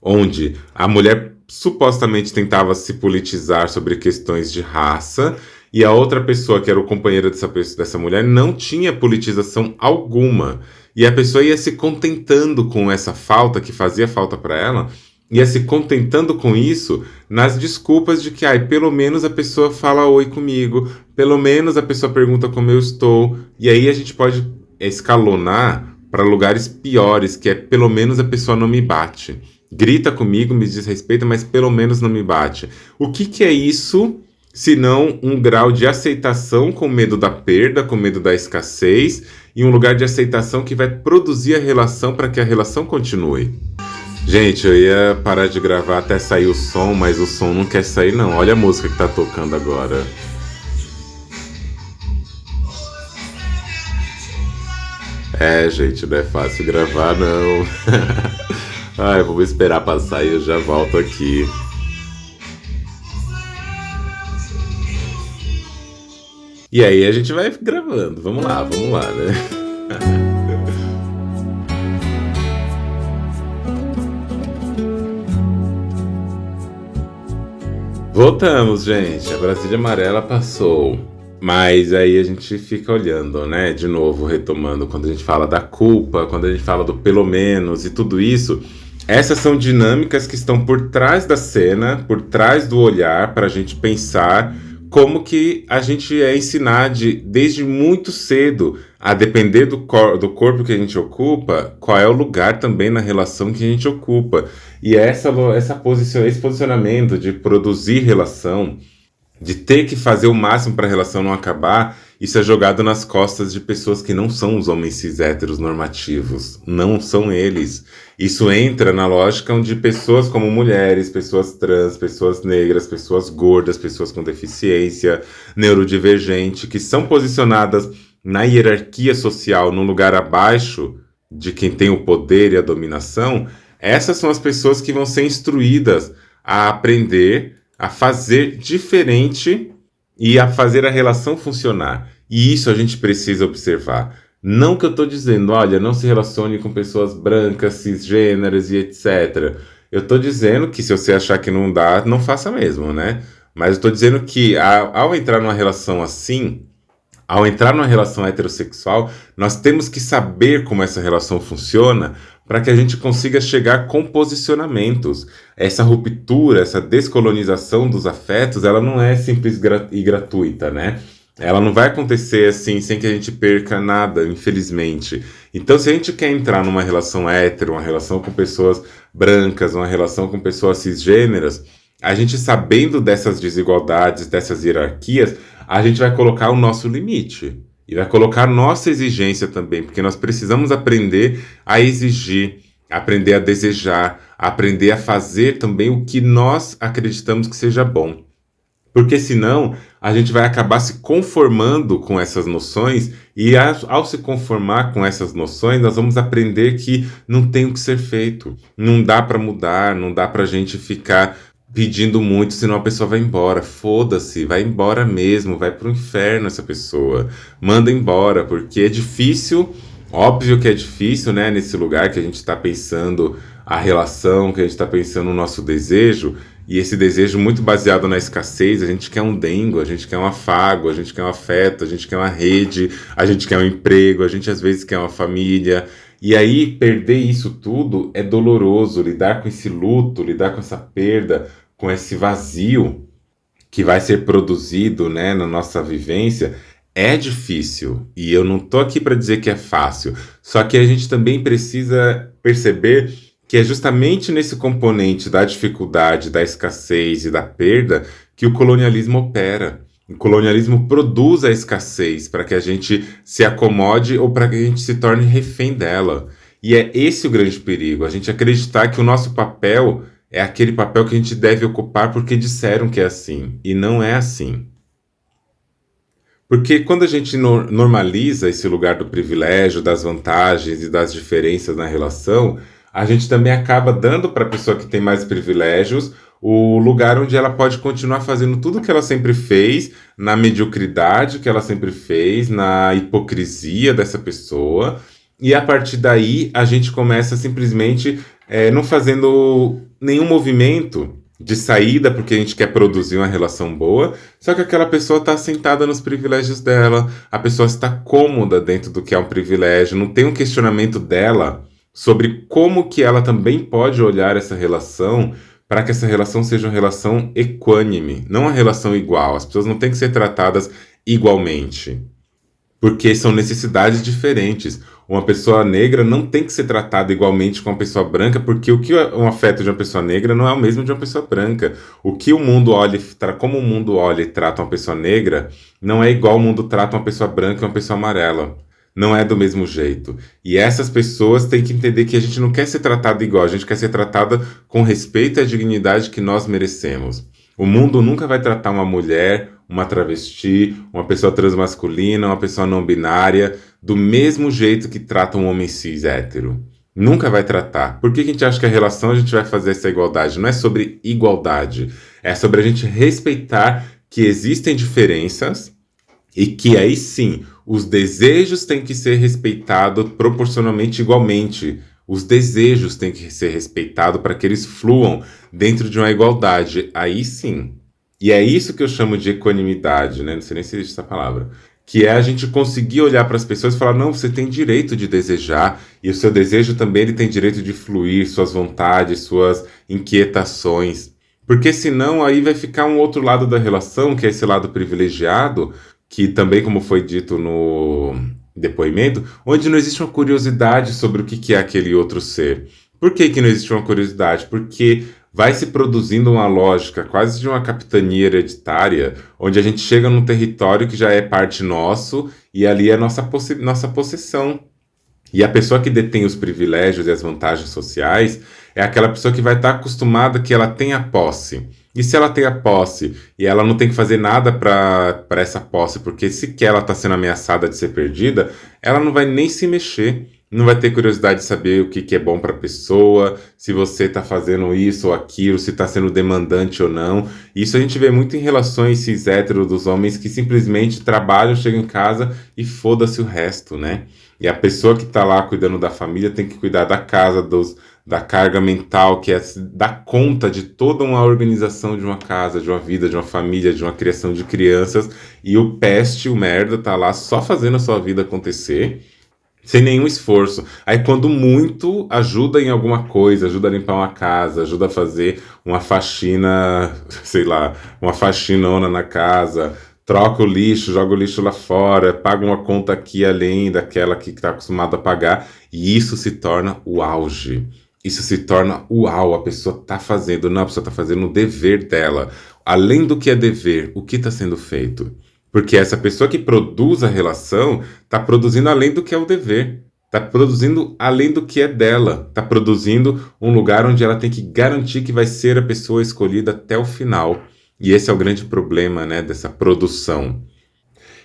onde a mulher supostamente tentava se politizar sobre questões de raça e a outra pessoa, que era o companheiro dessa mulher, não tinha politização alguma. E a pessoa ia se contentando com essa falta, que fazia falta para ela, ia se contentando com isso nas desculpas de que, ai, pelo menos a pessoa fala oi comigo, pelo menos a pessoa pergunta como eu estou, e aí a gente pode escalonar para lugares piores, que é pelo menos a pessoa não me bate. Grita comigo, me desrespeita, mas pelo menos não me bate. O que é isso, se não um grau de aceitação com medo da perda, com medo da escassez, e um lugar de aceitação que vai produzir a relação para que a relação continue? Gente, eu ia parar de gravar até sair o som, mas o som não quer sair não. Olha a música que tá tocando agora. É, gente, não é fácil gravar não. Ai, vamos esperar passar e eu já volto aqui. E aí a gente vai gravando. Vamos lá, né? Voltamos, gente. A Brasília Amarela passou. Mas aí a gente fica olhando, né? De novo, retomando, quando a gente fala da culpa, quando a gente fala do pelo menos e tudo isso. Essas são dinâmicas que estão por trás da cena, por trás do olhar, para a gente pensar como que a gente é ensinado desde muito cedo, a depender do corpo que a gente ocupa, qual é o lugar também na relação que a gente ocupa. E esse posicionamento de produzir relação, de ter que fazer o máximo para a relação não acabar, isso é jogado nas costas de pessoas que não são os homens cis héteros normativos. Não são eles. Isso entra na lógica onde pessoas como mulheres, pessoas trans, pessoas negras, pessoas gordas, pessoas com deficiência, neurodivergente, que são posicionadas na hierarquia social, num lugar abaixo de quem tem o poder e a dominação, essas são as pessoas que vão ser instruídas a aprender a fazer diferente e a fazer a relação funcionar. E isso a gente precisa observar. Não que eu estou dizendo, olha, não se relacione com pessoas brancas, cisgêneras e etc. Eu estou dizendo que se você achar que não dá, não faça mesmo, né? Mas eu estou dizendo que ao entrar numa relação assim, ao entrar numa relação heterossexual, nós temos que saber como essa relação funciona para que a gente consiga chegar com posicionamentos. Essa ruptura, essa descolonização dos afetos, ela não é simples e gratuita, né? Ela não vai acontecer assim, sem que a gente perca nada, infelizmente. Então, se a gente quer entrar numa relação hétero, uma relação com pessoas brancas, uma relação com pessoas cisgêneras, a gente sabendo dessas desigualdades, dessas hierarquias, a gente vai colocar o nosso limite. E vai colocar a nossa exigência também, porque nós precisamos aprender a exigir, aprender a desejar, aprender a fazer também o que nós acreditamos que seja bom. Porque senão a gente vai acabar se conformando com essas noções e ao se conformar com essas noções nós vamos aprender que não tem o que ser feito, não dá para mudar, não dá para a gente ficar pedindo muito, senão a pessoa vai embora. Foda-se, vai embora mesmo, vai pro inferno essa pessoa. Manda embora, porque é difícil, óbvio que é difícil, né? Nesse lugar que a gente tá pensando a relação, que a gente tá pensando o nosso desejo, e esse desejo muito baseado na escassez, a gente quer um dengo, a gente quer um afago, a gente quer um afeto, a gente quer uma rede, a gente quer um emprego, a gente às vezes quer uma família. E aí, perder isso tudo é doloroso, lidar com esse luto, lidar com essa perda, com esse vazio que vai ser produzido, né, na nossa vivência, é difícil. E eu não tô aqui para dizer que é fácil, só que a gente também precisa perceber que é justamente nesse componente da dificuldade, da escassez e da perda que o colonialismo opera. O colonialismo produz a escassez para que a gente se acomode ou para que a gente se torne refém dela. E é esse o grande perigo, a gente acreditar que o nosso papel é aquele papel que a gente deve ocupar porque disseram que é assim. E não é assim. Porque quando a gente normaliza esse lugar do privilégio, das vantagens e das diferenças na relação, a gente também acaba dando para a pessoa que tem mais privilégios o lugar onde ela pode continuar fazendo tudo que ela sempre fez, na mediocridade que ela sempre fez, na hipocrisia dessa pessoa. E a partir daí a gente começa simplesmente não fazendo nenhum movimento de saída porque a gente quer produzir uma relação boa, só que aquela pessoa está sentada nos privilégios dela, a pessoa está cômoda dentro do que é um privilégio, não tem um questionamento dela sobre como que ela também pode olhar essa relação para que essa relação seja uma relação equânime, não uma relação igual. As pessoas não têm que ser tratadas igualmente, porque são necessidades diferentes. Uma pessoa negra não tem que ser tratada igualmente com uma pessoa branca, porque o que é um afeto de uma pessoa negra não é o mesmo de uma pessoa branca. O que o mundo olha, como o mundo olha e trata uma pessoa negra, não é igual o mundo trata uma pessoa branca e uma pessoa amarela. Não é do mesmo jeito. E essas pessoas têm que entender que a gente não quer ser tratada igual, a gente quer ser tratada com respeito e a dignidade que nós merecemos. O mundo nunca vai tratar uma mulher, uma travesti, uma pessoa transmasculina, uma pessoa não binária, do mesmo jeito que trata um homem cis hétero. Nunca vai tratar. Por que a gente acha que a relação a gente vai fazer essa igualdade? Não é sobre igualdade. É sobre a gente respeitar que existem diferenças e que aí sim, os desejos têm que ser respeitados proporcionalmente igualmente. Os desejos têm que ser respeitados para que eles fluam dentro de uma igualdade. Aí sim. E é isso que eu chamo de equanimidade, né? Não sei nem se existe essa palavra. Que é a gente conseguir olhar para as pessoas e falar, não, você tem direito de desejar, e o seu desejo também ele tem direito de fluir, suas vontades, suas inquietações. Porque senão aí vai ficar um outro lado da relação, que é esse lado privilegiado, que também, como foi dito no depoimento, onde não existe uma curiosidade sobre o que é aquele outro ser. Por que que não existe uma curiosidade? Porque vai se produzindo uma lógica quase de uma capitania hereditária, onde a gente chega num território que já é parte nosso e ali é nossa possessão. E a pessoa que detém os privilégios e as vantagens sociais é aquela pessoa que vai estar acostumada que ela tenha posse. E se ela tem a posse e ela não tem que fazer nada para essa posse, porque sequer ela está sendo ameaçada de ser perdida, ela não vai nem se mexer. Não vai ter curiosidade de saber o que é bom para a pessoa, se você está fazendo isso ou aquilo, se está sendo demandante ou não. Isso a gente vê muito em relações cis hétero dos homens que simplesmente trabalham, chegam em casa e foda-se o resto, né? E a pessoa que está lá cuidando da família tem que cuidar da casa, da carga mental, que é dar conta de toda uma organização de uma casa, de uma vida, de uma família, de uma criação de crianças. E o peste, o merda, tá lá só fazendo a sua vida acontecer, sem nenhum esforço. Aí quando muito, ajuda em alguma coisa, ajuda a limpar uma casa, ajuda a fazer uma faxina, sei lá, uma faxinona na casa, troca o lixo, joga o lixo lá fora, paga uma conta aqui além daquela que está acostumado a pagar, e isso se torna o auge. Isso se torna uau, a pessoa está fazendo, não, a pessoa está fazendo o dever dela. Além do que é dever, o que está sendo feito? Porque essa pessoa que produz a relação está produzindo além do que é o dever. Está produzindo além do que é dela. Está produzindo um lugar onde ela tem que garantir que vai ser a pessoa escolhida até o final. E esse é o grande problema, né, dessa produção.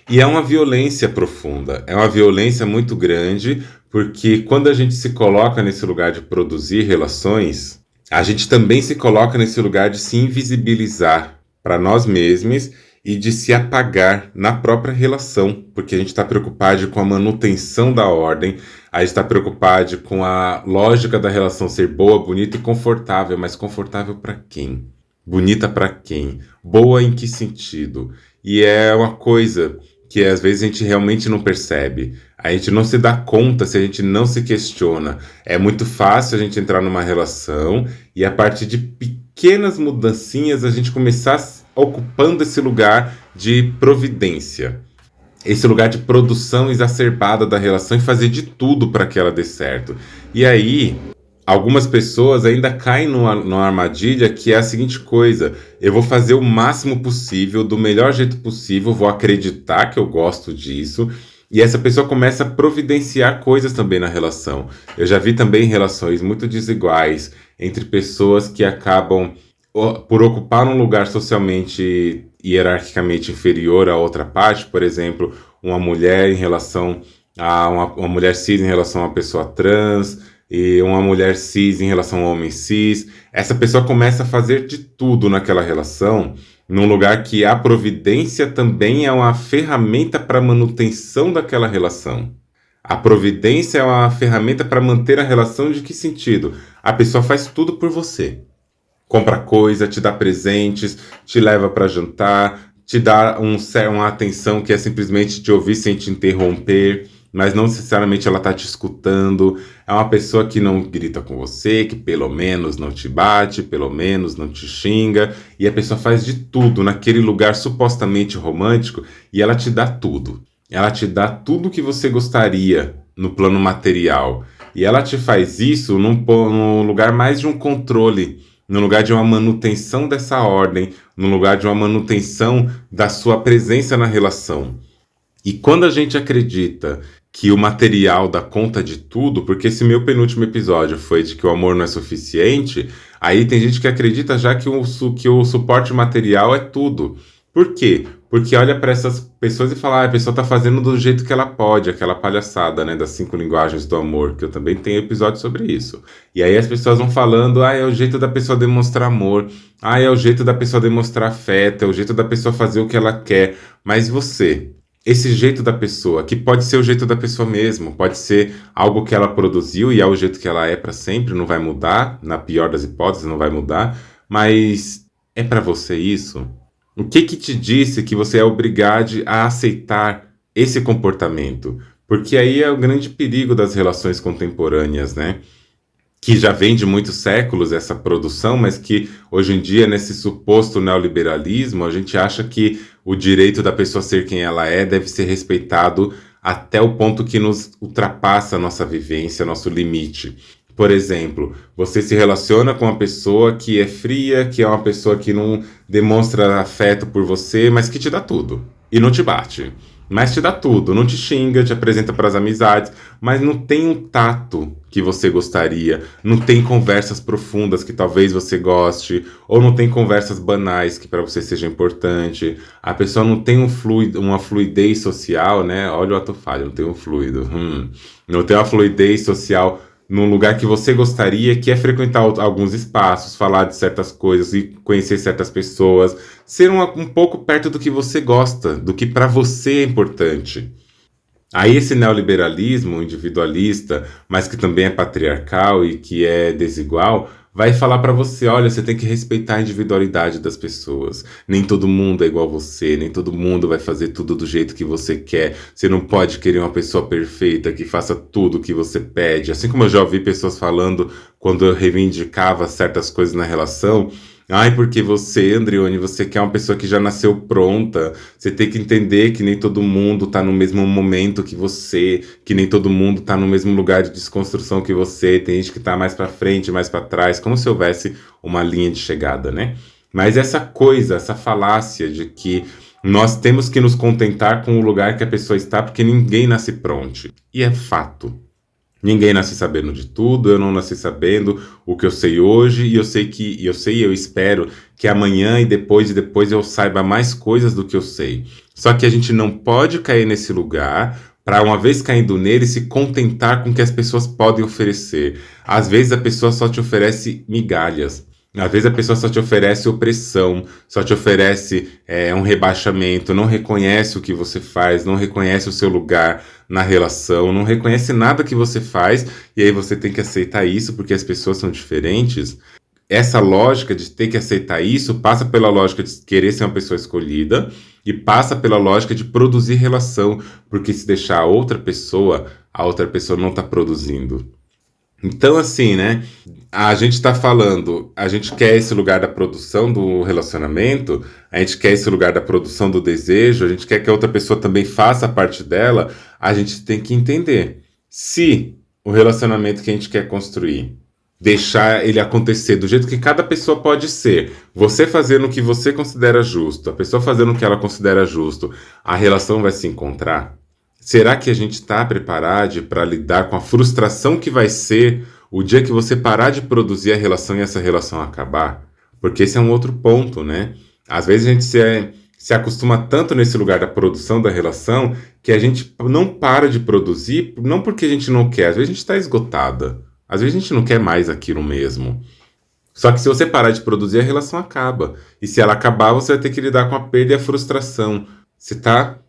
E é uma violência profunda. É uma violência muito grande, porque quando a gente se coloca nesse lugar de produzir relações, a gente também se coloca nesse lugar de se invisibilizar para nós mesmos e de se apagar na própria relação, porque a gente está preocupado com a manutenção da ordem, a gente está preocupado com a lógica da relação ser boa, bonita e confortável, mas confortável para quem? Bonita para quem? Boa em que sentido? E é uma coisa que às vezes a gente realmente não percebe, a gente não se dá conta se a gente não se questiona. É muito fácil a gente entrar numa relação e a partir de pequenas mudancinhas a gente começar ocupando esse lugar de providência, esse lugar de produção exacerbada da relação e fazer de tudo para que ela dê certo. E aí Algumas pessoas ainda caem numa armadilha que é a seguinte coisa: eu vou fazer o máximo possível, do melhor jeito possível, vou acreditar que eu gosto disso, e essa pessoa começa a providenciar coisas também na relação. Eu já vi também relações muito desiguais entre pessoas que acabam por ocupar um lugar socialmente hierarquicamente inferior à outra parte, por exemplo, uma mulher em relação a uma mulher cis em relação a uma pessoa trans, e uma mulher cis em relação a um homem cis. Essa pessoa começa a fazer de tudo naquela relação, num lugar que a providência também é uma ferramenta para a manutenção daquela relação. A providência é uma ferramenta para manter a relação de que sentido? A pessoa faz tudo por você. Compra coisa, te dá presentes, te leva para jantar, te dá uma atenção que é simplesmente te ouvir sem te interromper, mas não necessariamente ela está te escutando. É uma pessoa que não grita com você, que pelo menos não te bate, pelo menos não te xinga, e a pessoa faz de tudo naquele lugar supostamente romântico e ela te dá tudo. Ela te dá tudo que você gostaria no plano material. E ela te faz isso num lugar mais de um controle, no lugar de uma manutenção dessa ordem, no lugar de uma manutenção da sua presença na relação. E quando a gente acredita que o material dá conta de tudo, porque esse meu penúltimo episódio foi de que o amor não é suficiente, aí tem gente que acredita já que o suporte material é tudo. Por quê? Porque olha para essas pessoas e fala, a pessoa tá fazendo do jeito que ela pode, aquela palhaçada, né, das 5 linguagens do amor, que eu também tenho episódio sobre isso. E aí as pessoas vão falando, é o jeito da pessoa demonstrar amor, é o jeito da pessoa demonstrar afeto, é o jeito da pessoa fazer o que ela quer. Mas você, esse jeito da pessoa, que pode ser o jeito da pessoa mesmo, pode ser algo que ela produziu e é o jeito que ela é para sempre, não vai mudar, na pior das hipóteses não vai mudar, mas é para você isso? O que te disse que você é obrigado a aceitar esse comportamento? Porque aí é o grande perigo das relações contemporâneas, né? Que já vem de muitos séculos essa produção, mas que hoje em dia, nesse suposto neoliberalismo, a gente acha que o direito da pessoa ser quem ela é deve ser respeitado até o ponto que nos ultrapassa a nossa vivência, nosso limite. Por exemplo, você se relaciona com uma pessoa que é fria, que é uma pessoa que não demonstra afeto por você, mas que te dá tudo. E não te bate. Mas te dá tudo, não te xinga, te apresenta para as amizades, mas não tem um tato que você gostaria, não tem conversas profundas que talvez você goste, ou não tem conversas banais que para você seja importante. A pessoa não tem uma fluidez social, né? Olha o ato falho, não tem um fluido. Não tem uma fluidez social num lugar que você gostaria, que é frequentar alguns espaços, falar de certas coisas e conhecer certas pessoas, ser um pouco perto do que você gosta, do que para você é importante. Aí esse neoliberalismo individualista, mas que também é patriarcal e que é desigual, vai falar para você, olha, você tem que respeitar a individualidade das pessoas. Nem todo mundo é igual a você, nem todo mundo vai fazer tudo do jeito que você quer. Você não pode querer uma pessoa perfeita que faça tudo o que você pede. Assim como eu já ouvi pessoas falando quando eu reivindicava certas coisas na relação, porque você, Andrione, você quer uma pessoa que já nasceu pronta. Você tem que entender que nem todo mundo tá no mesmo momento que você, que nem todo mundo tá no mesmo lugar de desconstrução que você. Tem gente que tá mais pra frente, mais pra trás, como se houvesse uma linha de chegada, né? Mas essa coisa, essa falácia de que nós temos que nos contentar com o lugar que a pessoa está, porque ninguém nasce pronto. E é fato. Ninguém nasce sabendo de tudo, eu não nasci sabendo o que eu sei hoje, e eu espero que amanhã e depois eu saiba mais coisas do que eu sei. Só que a gente não pode cair nesse lugar para, uma vez caindo nele, se contentar com o que as pessoas podem oferecer. Às vezes a pessoa só te oferece migalhas. Às vezes a pessoa só te oferece opressão, só te oferece um rebaixamento, não reconhece o que você faz, não reconhece o seu lugar na relação, não reconhece nada que você faz, e aí você tem que aceitar isso porque as pessoas são diferentes. Essa lógica de ter que aceitar isso passa pela lógica de querer ser uma pessoa escolhida e passa pela lógica de produzir relação, porque se deixar a outra pessoa não está produzindo. Então, assim, né? A gente tá falando, a gente quer esse lugar da produção do relacionamento, a gente quer esse lugar da produção do desejo, a gente quer que a outra pessoa também faça parte dela, a gente tem que entender se o relacionamento que a gente quer construir deixar ele acontecer do jeito que cada pessoa pode ser. Você fazendo o que você considera justo, a pessoa fazendo o que ela considera justo, a relação vai se encontrar? Será que a gente está preparado para lidar com a frustração que vai ser o dia que você parar de produzir a relação e essa relação acabar? Porque esse é um outro ponto, né? Às vezes a gente se acostuma tanto nesse lugar da produção da relação que a gente não para de produzir, não porque a gente não quer, às vezes a gente está esgotada. Às vezes a gente não quer mais aquilo mesmo. Só que se você parar de produzir, a relação acaba. E se ela acabar, você vai ter que lidar com a perda e a frustração. Você está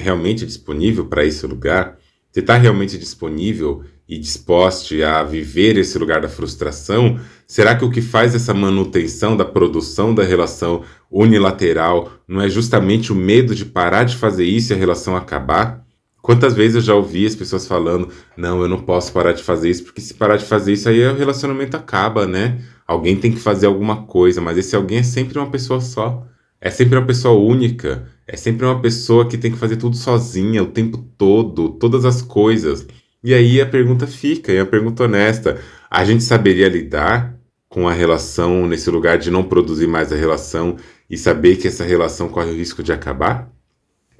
realmente disponível para esse lugar? Você está realmente disponível e disposto a viver esse lugar da frustração? Será que o que faz essa manutenção da produção da relação unilateral não é justamente o medo de parar de fazer isso e a relação acabar? Quantas vezes eu já ouvi as pessoas falando, não, eu não posso parar de fazer isso, porque se parar de fazer isso, aí o relacionamento acaba, né? Alguém tem que fazer alguma coisa, mas esse alguém é sempre uma pessoa só. É sempre uma pessoa única. É sempre uma pessoa que tem que fazer tudo sozinha, o tempo todo, todas as coisas. E aí a pergunta fica, e a pergunta honesta, a gente saberia lidar com a relação nesse lugar de não produzir mais a relação e saber que essa relação corre o risco de acabar?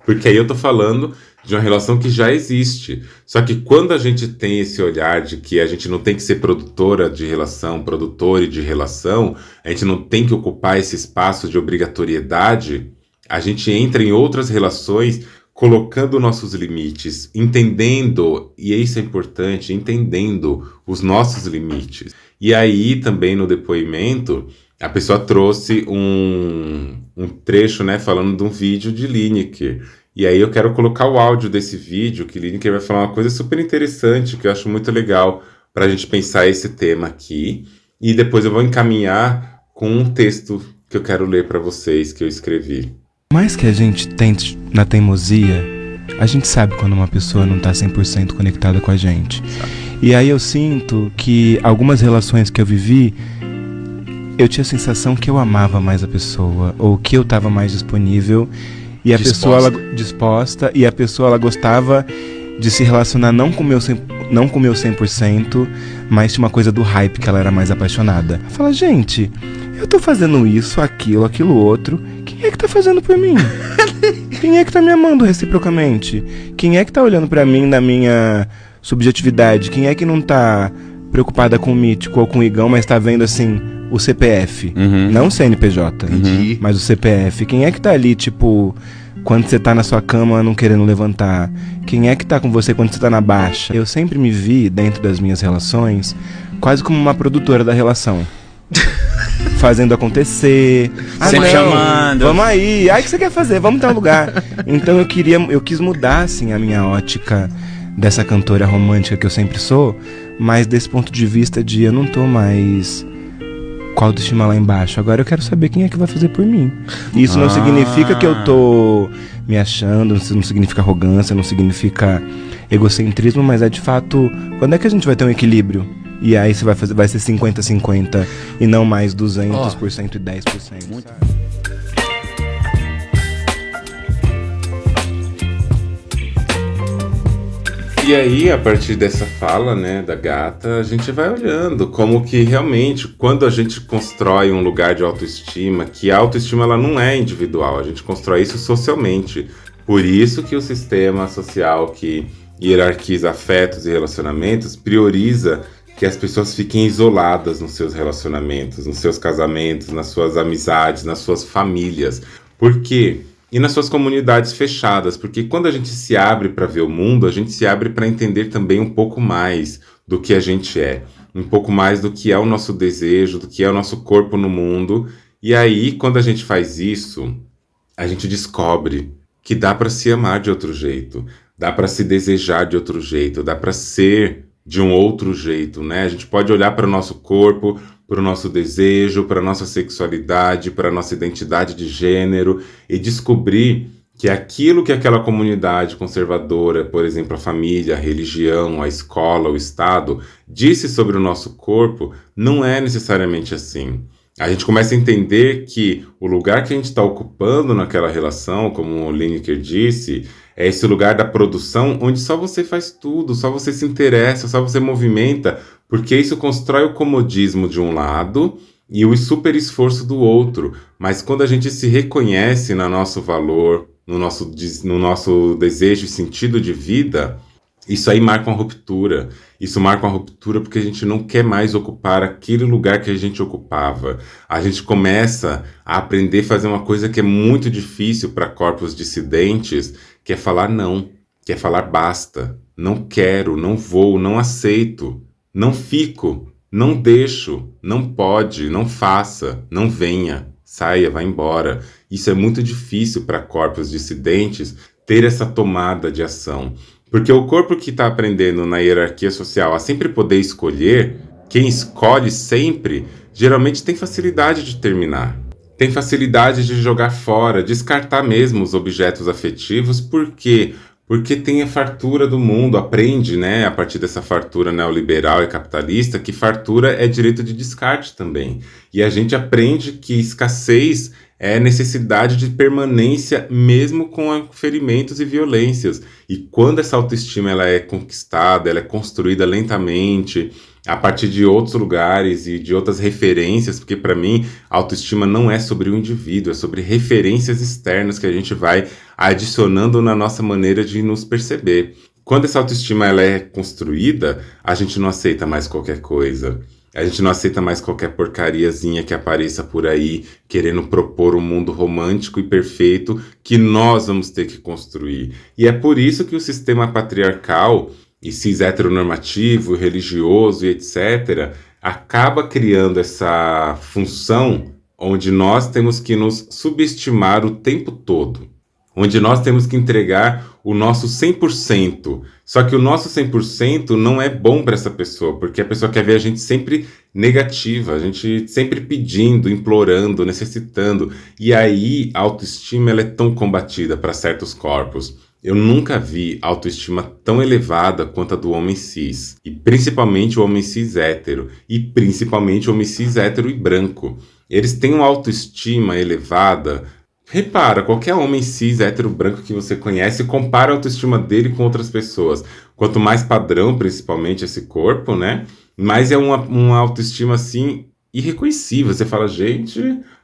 Porque aí eu tô falando de uma relação que já existe. Só que quando a gente tem esse olhar de que a gente não tem que ser produtora de relação, produtor de relação, a gente não tem que ocupar esse espaço de obrigatoriedade, a gente entra em outras relações colocando nossos limites, entendendo, e isso é importante, entendendo os nossos limites. E aí também no depoimento, a pessoa trouxe um trecho, né, falando de um vídeo de Lineker. E aí eu quero colocar o áudio desse vídeo, que Lineker vai falar uma coisa super interessante, que eu acho muito legal para a gente pensar esse tema aqui. E depois eu vou encaminhar com um texto que eu quero ler para vocês, que eu escrevi. Por mais que a gente tente na teimosia, a gente sabe quando uma pessoa não tá 100% conectada com a gente. E aí eu sinto que algumas relações que eu vivi, eu tinha a sensação que eu amava mais a pessoa, ou que eu tava mais disponível, e a pessoa ela, disposta, e a pessoa ela gostava de se relacionar não com o meu 100%, mas tinha uma coisa do hype, que ela era mais apaixonada. Fala, gente, eu tô fazendo isso, aquilo outro, quem é que tá fazendo por mim? Quem é que tá me amando reciprocamente? Quem é que tá olhando pra mim na minha subjetividade? Quem é que não tá preocupada com o mítico ou com o igão, mas tá vendo assim o CPF? Não o CNPJ, mas o CPF. Quem é que tá ali, tipo, quando você tá na sua cama não querendo levantar? Quem é que tá com você quando você tá na baixa? Eu sempre me vi, dentro das minhas relações, quase como uma produtora da relação. Fazendo acontecer, sempre chamando. Vamos aí, o que você quer fazer? Vamos ter um lugar. Então eu quis mudar assim a minha ótica dessa cantora romântica que eu sempre sou, mas desse ponto de vista de eu não tô mais com a autoestima lá embaixo. Agora eu quero saber quem é que vai fazer por mim. Isso não significa que eu tô me achando, não significa arrogância, não significa egocentrismo, mas é de fato, quando é que a gente vai ter um equilíbrio? E aí você vai ser 50-50 e não mais 200% e 10%. Muito. E aí, a partir dessa fala, né, da gata, a gente vai olhando como que realmente, quando a gente constrói um lugar de autoestima, que a autoestima ela não é individual, a gente constrói isso socialmente. Por isso que o sistema social que hierarquiza afetos e relacionamentos prioriza que as pessoas fiquem isoladas nos seus relacionamentos, nos seus casamentos, nas suas amizades, nas suas famílias. Por quê? E nas suas comunidades fechadas, porque quando a gente se abre para ver o mundo, a gente se abre para entender também um pouco mais do que a gente é, um pouco mais do que é o nosso desejo, do que é o nosso corpo no mundo. E aí, quando a gente faz isso, a gente descobre que dá para se amar de outro jeito, dá para se desejar de outro jeito, dá para ser de um outro jeito, né? A gente pode olhar para o nosso corpo, para o nosso desejo, para a nossa sexualidade, para a nossa identidade de gênero e descobrir que aquilo que aquela comunidade conservadora, por exemplo, a família, a religião, a escola, o Estado, disse sobre o nosso corpo, não é necessariamente assim. A gente começa a entender que o lugar que a gente está ocupando naquela relação, como o Lineker disse, É esse lugar da produção onde só você faz tudo, só você se interessa, só você movimenta, porque isso constrói o comodismo de um lado e o super esforço do outro. Mas quando a gente se reconhece no nosso valor, no nosso desejo e sentido de vida, isso aí marca uma ruptura. Isso marca uma ruptura porque a gente não quer mais ocupar aquele lugar que a gente ocupava. A gente começa a aprender a fazer uma coisa que é muito difícil para corpos dissidentes, que é falar não, que é falar basta. Não quero, não vou, não aceito, não fico, não deixo, não pode, não faça, não venha, saia, vá embora. Isso é muito difícil para corpos dissidentes ter essa tomada de ação. Porque o corpo que está aprendendo na hierarquia social a sempre poder escolher, quem escolhe sempre, geralmente tem facilidade de terminar. Tem facilidade de jogar fora, descartar mesmo os objetos afetivos. Por quê? Porque tem a fartura do mundo, aprende, né, a partir dessa fartura neoliberal e capitalista, que fartura é direito de descarte também. E a gente aprende que escassez é necessidade de permanência mesmo com ferimentos e violências. E quando essa autoestima ela é conquistada, ela é construída lentamente, a partir de outros lugares e de outras referências, porque para mim a autoestima não é sobre o indivíduo, é sobre referências externas que a gente vai adicionando na nossa maneira de nos perceber. Quando essa autoestima ela é construída, a gente não aceita mais qualquer coisa. A gente não aceita mais qualquer porcariazinha que apareça por aí, querendo propor um mundo romântico e perfeito que nós vamos ter que construir. E é por isso que o sistema patriarcal e cis heteronormativo, religioso e etc., acaba criando essa função onde nós temos que nos subestimar o tempo todo. Onde nós temos que entregar o nosso 100%. Só que o nosso 100% não é bom para essa pessoa, porque a pessoa quer ver a gente sempre negativa, a gente sempre pedindo, implorando, necessitando. E aí a autoestima ela é tão combatida para certos corpos. Eu nunca vi autoestima tão elevada quanto a do homem cis. E principalmente o homem cis hétero. E principalmente o homem cis hétero e branco. Eles têm uma autoestima elevada. Repara, qualquer homem cis, hétero, branco que você conhece, compara a autoestima dele com outras pessoas. Quanto mais padrão, principalmente, esse corpo, né? Mais é uma autoestima, assim, irreconhecível. Você fala, gente,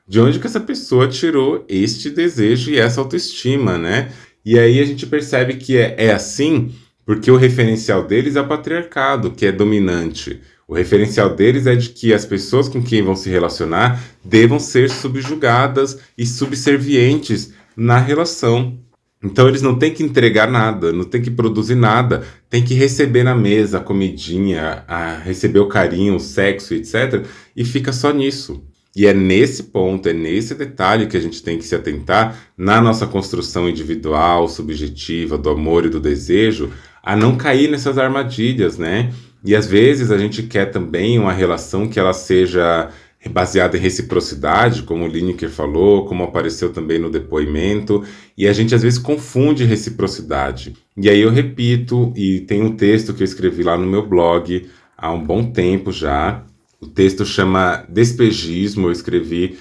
de onde que essa pessoa tirou este desejo e essa autoestima, né? E aí a gente percebe que é assim porque o referencial deles é o patriarcado, que é dominante. O referencial deles é de que as pessoas com quem vão se relacionar devam ser subjugadas e subservientes na relação. Então eles não têm que entregar nada, não têm que produzir nada, tem que receber na mesa a comidinha, receber o carinho, o sexo, etc. E fica só nisso. E é nesse ponto, é nesse detalhe que a gente tem que se atentar na nossa construção individual, subjetiva, do amor e do desejo, a não cair nessas armadilhas, né? E às vezes a gente quer também uma relação que ela seja baseada em reciprocidade, como o Lineker falou, como apareceu também no depoimento, e a gente às vezes confunde reciprocidade. E aí eu repito, e tem um texto que eu escrevi lá no meu blog há um bom tempo já. O texto chama Despejismo, eu escrevi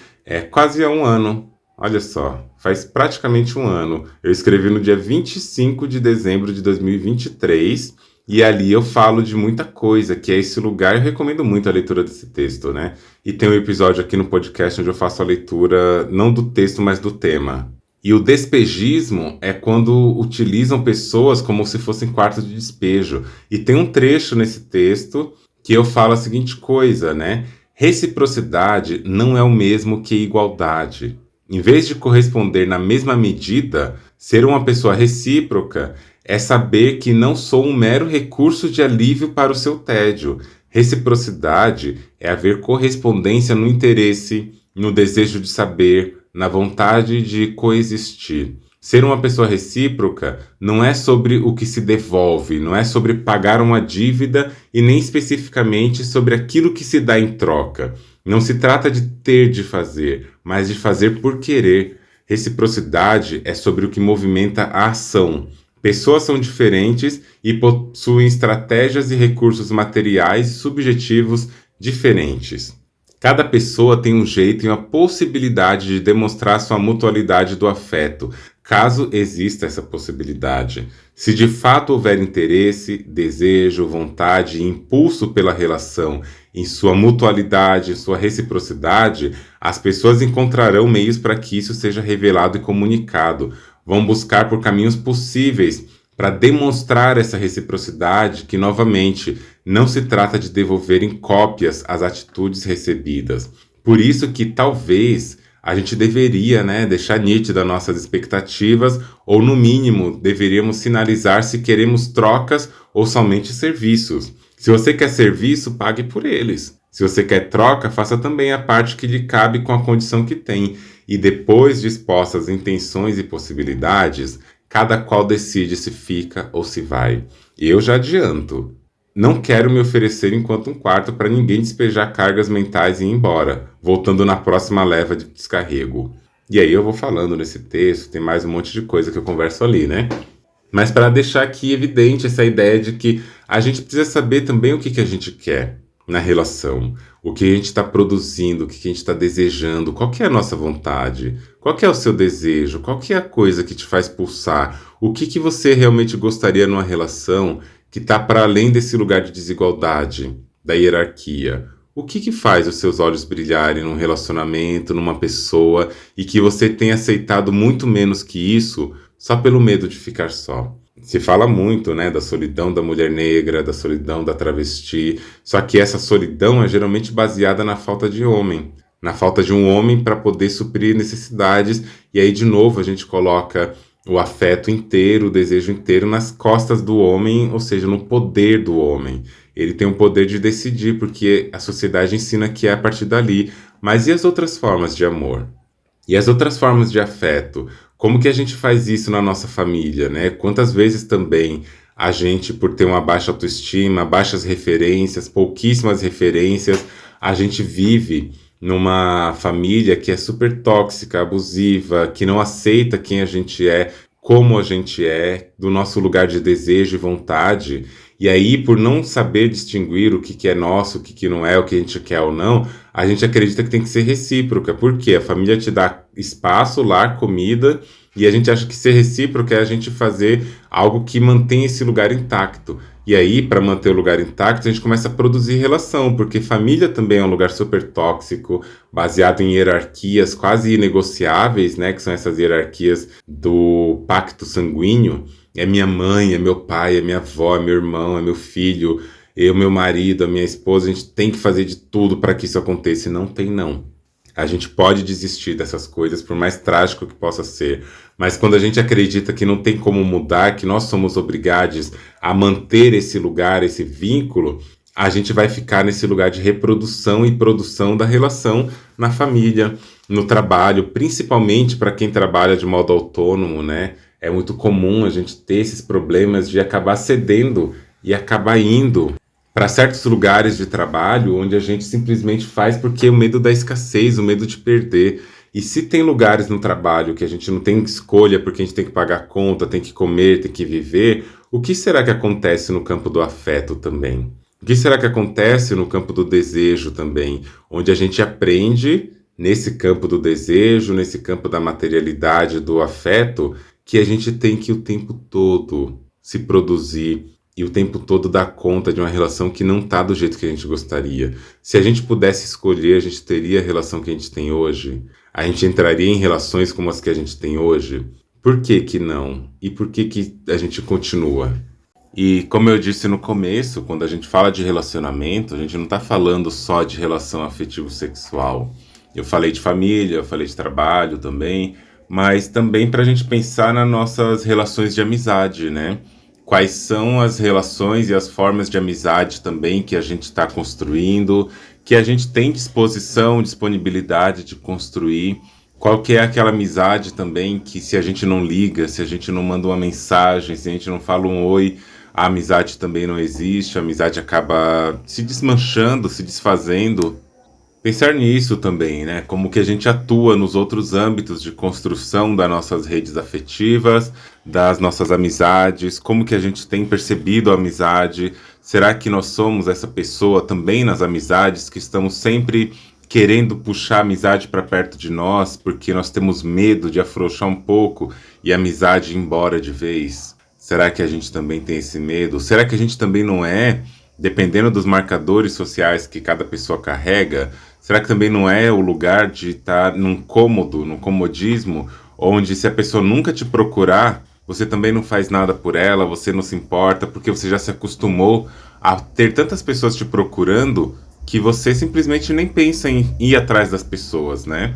quase há um ano. Olha só, faz praticamente um ano. Eu escrevi no dia 25 de dezembro de 2023, e ali eu falo de muita coisa, que é esse lugar. Eu recomendo muito a leitura desse texto, né? E tem um episódio aqui no podcast onde eu faço a leitura, não do texto, mas do tema. E o despejismo é quando utilizam pessoas como se fossem quartos de despejo. E tem um trecho nesse texto que eu falo a seguinte coisa, né? Reciprocidade não é o mesmo que igualdade. Em vez de corresponder na mesma medida, ser uma pessoa recíproca é saber que não sou um mero recurso de alívio para o seu tédio. Reciprocidade é haver correspondência no interesse, no desejo de saber, na vontade de coexistir. Ser uma pessoa recíproca não é sobre o que se devolve, não é sobre pagar uma dívida e nem especificamente sobre aquilo que se dá em troca. Não se trata de ter de fazer, mas de fazer por querer. Reciprocidade é sobre o que movimenta a ação. Pessoas são diferentes e possuem estratégias e recursos materiais e subjetivos diferentes. Cada pessoa tem um jeito e uma possibilidade de demonstrar sua mutualidade do afeto. Caso exista essa possibilidade, se de fato houver interesse, desejo, vontade e impulso pela relação em sua mutualidade, em sua reciprocidade, as pessoas encontrarão meios para que isso seja revelado e comunicado. Vão buscar por caminhos possíveis para demonstrar essa reciprocidade, que novamente não se trata de devolver em cópias as atitudes recebidas. Por isso que talvez a gente deveria, deixar nítida nossas expectativas, ou no mínimo deveríamos sinalizar se queremos trocas ou somente serviços. Se você quer serviço, pague por eles. Se você quer troca, faça também a parte que lhe cabe com a condição que tem. E depois dispostas intenções e possibilidades, cada qual decide se fica ou se vai. Eu já adianto. Não quero me oferecer enquanto um quarto para ninguém despejar cargas mentais e ir embora, voltando na próxima leva de descarrego. E aí eu vou falando nesse texto, tem mais um monte de coisa que eu converso ali, Mas para deixar aqui evidente essa ideia de que a gente precisa saber também o que a gente quer na relação, o que a gente está produzindo, o que a gente está desejando, qual que é a nossa vontade, qual que é o seu desejo, qual que é a coisa que te faz pulsar, o que você realmente gostaria numa relação que está para além desse lugar de desigualdade, da hierarquia. O que faz os seus olhos brilharem num relacionamento, numa pessoa, e que você tem aceitado muito menos que isso só pelo medo de ficar só? Se fala muito, da solidão da mulher negra, da solidão da travesti, só que essa solidão é geralmente baseada na falta de homem, na falta de um homem para poder suprir necessidades, e aí de novo a gente coloca o afeto inteiro, o desejo inteiro nas costas do homem, ou seja, no poder do homem. Ele tem o poder de decidir, porque a sociedade ensina que é a partir dali. Mas e as outras formas de amor? E as outras formas de afeto? Como que a gente faz isso na nossa família, Quantas vezes também a gente, por ter uma baixa autoestima, baixas referências, pouquíssimas referências, a gente vive numa família que é super tóxica, abusiva, que não aceita quem a gente é, como a gente é, do nosso lugar de desejo e vontade. E aí, por não saber distinguir o que é nosso, o que não é, o que a gente quer ou não, a gente acredita que tem que ser recíproca. Por quê? A família te dá espaço, lar, comida, e a gente acha que ser recíproca é a gente fazer algo que mantém esse lugar intacto. E aí, para manter o lugar intacto, a gente começa a produzir relação, porque família também é um lugar super tóxico, baseado em hierarquias quase inegociáveis, que são essas hierarquias do pacto sanguíneo. É minha mãe, é meu pai, é minha avó, é meu irmão, é meu filho, eu, meu marido, a minha esposa. A gente tem que fazer de tudo para que isso aconteça, e não tem não. A gente pode desistir dessas coisas, por mais trágico que possa ser. Mas quando a gente acredita que não tem como mudar, que nós somos obrigados a manter esse lugar, esse vínculo, a gente vai ficar nesse lugar de reprodução e produção da relação na família, no trabalho, principalmente para quem trabalha de modo autônomo, É muito comum a gente ter esses problemas de acabar cedendo e acabar indo para certos lugares de trabalho onde a gente simplesmente faz porque o medo da escassez, o medo de perder. E se tem lugares no trabalho que a gente não tem escolha porque a gente tem que pagar conta, tem que comer, tem que viver, o que será que acontece no campo do afeto também? O que será que acontece no campo do desejo também? Onde a gente aprende, nesse campo do desejo, nesse campo da materialidade, do afeto, que a gente tem que o tempo todo se produzir e o tempo todo dar conta de uma relação que não está do jeito que a gente gostaria. Se a gente pudesse escolher, a gente teria a relação que a gente tem hoje? A gente entraria em relações como as que a gente tem hoje? Por que que não? E por que a gente continua? E como eu disse no começo, quando a gente fala de relacionamento, a gente não está falando só de relação afetivo-sexual. Eu falei de família, eu falei de trabalho também, mas também para a gente pensar nas nossas relações de amizade, Quais são as relações e as formas de amizade também que a gente está construindo, que a gente tem disposição, disponibilidade de construir. Qual que é aquela amizade também que, se a gente não liga, se a gente não manda uma mensagem, se a gente não fala um oi, a amizade também não existe, a amizade acaba se desmanchando, se desfazendo. Pensar nisso também, Como que a gente atua nos outros âmbitos de construção das nossas redes afetivas, das nossas amizades, como que a gente tem percebido a amizade. Será que nós somos essa pessoa também nas amizades que estamos sempre querendo puxar a amizade para perto de nós, porque nós temos medo de afrouxar um pouco e a amizade ir embora de vez? Será que a gente também tem esse medo? Será que a gente também não é, dependendo dos marcadores sociais que cada pessoa carrega, será que também não é o lugar de estar num cômodo, num comodismo, onde se a pessoa nunca te procurar, você também não faz nada por ela, você não se importa, porque você já se acostumou a ter tantas pessoas te procurando que você simplesmente nem pensa em ir atrás das pessoas, né?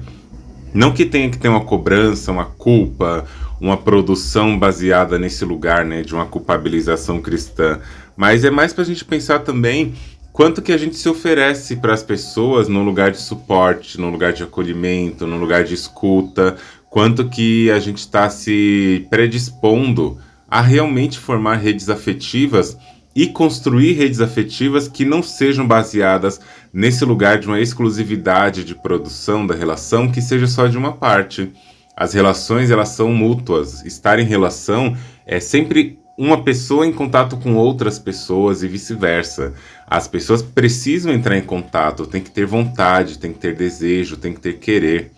Não que tenha que ter uma cobrança, uma culpa, uma produção baseada nesse lugar, né, de uma culpabilização cristã, mas é mais para a gente pensar também quanto que a gente se oferece para as pessoas no lugar de suporte, no lugar de acolhimento, no lugar de escuta, quanto que a gente está se predispondo a realmente formar redes afetivas e construir redes afetivas que não sejam baseadas nesse lugar de uma exclusividade de produção da relação que seja só de uma parte. As relações, elas são mútuas. Estar em relação é sempre uma pessoa em contato com outras pessoas e vice-versa. As pessoas precisam entrar em contato, tem que ter vontade, tem que ter desejo, tem que ter querer.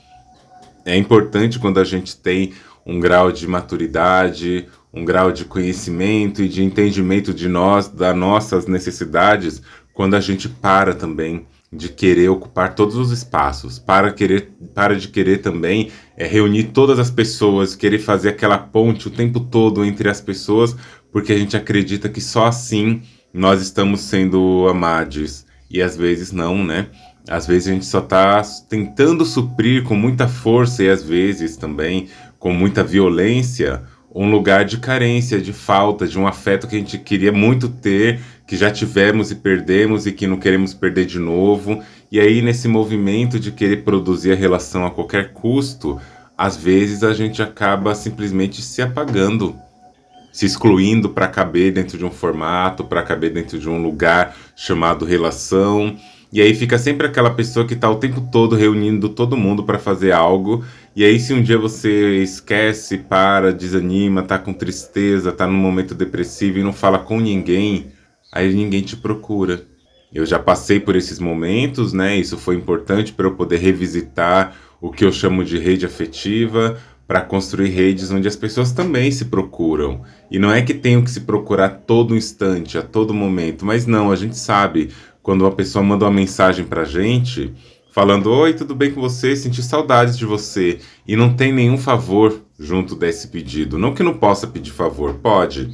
É importante quando a gente tem um grau de maturidade, um grau de conhecimento e de entendimento de nós, das nossas necessidades, quando a gente para também de querer ocupar todos os espaços, para de querer também reunir todas as pessoas, querer fazer aquela ponte o tempo todo entre as pessoas, porque a gente acredita que só assim nós estamos sendo amados. E às vezes não, né? Às vezes a gente só está tentando suprir com muita força e às vezes também com muita violência um lugar de carência, de falta, de um afeto que a gente queria muito ter, que já tivemos e perdemos e que não queremos perder de novo. E aí nesse movimento de querer produzir a relação a qualquer custo, às vezes a gente acaba simplesmente se apagando, se excluindo para caber dentro de um formato, para caber dentro de um lugar chamado relação. E aí fica sempre aquela pessoa que está o tempo todo reunindo todo mundo para fazer algo. E aí se um dia você esquece, para, desanima, tá com tristeza, tá num momento depressivo e não fala com ninguém, aí ninguém te procura. Eu já passei por esses momentos, né? Isso foi importante para eu poder revisitar o que eu chamo de rede afetiva, para construir redes onde as pessoas também se procuram. E não é que tenham que se procurar a todo instante, a todo momento, mas não, a gente sabe quando uma pessoa manda uma mensagem pra gente, falando, oi, tudo bem com você? Senti saudades de você. E não tem nenhum favor junto desse pedido. Não que não possa pedir favor, pode.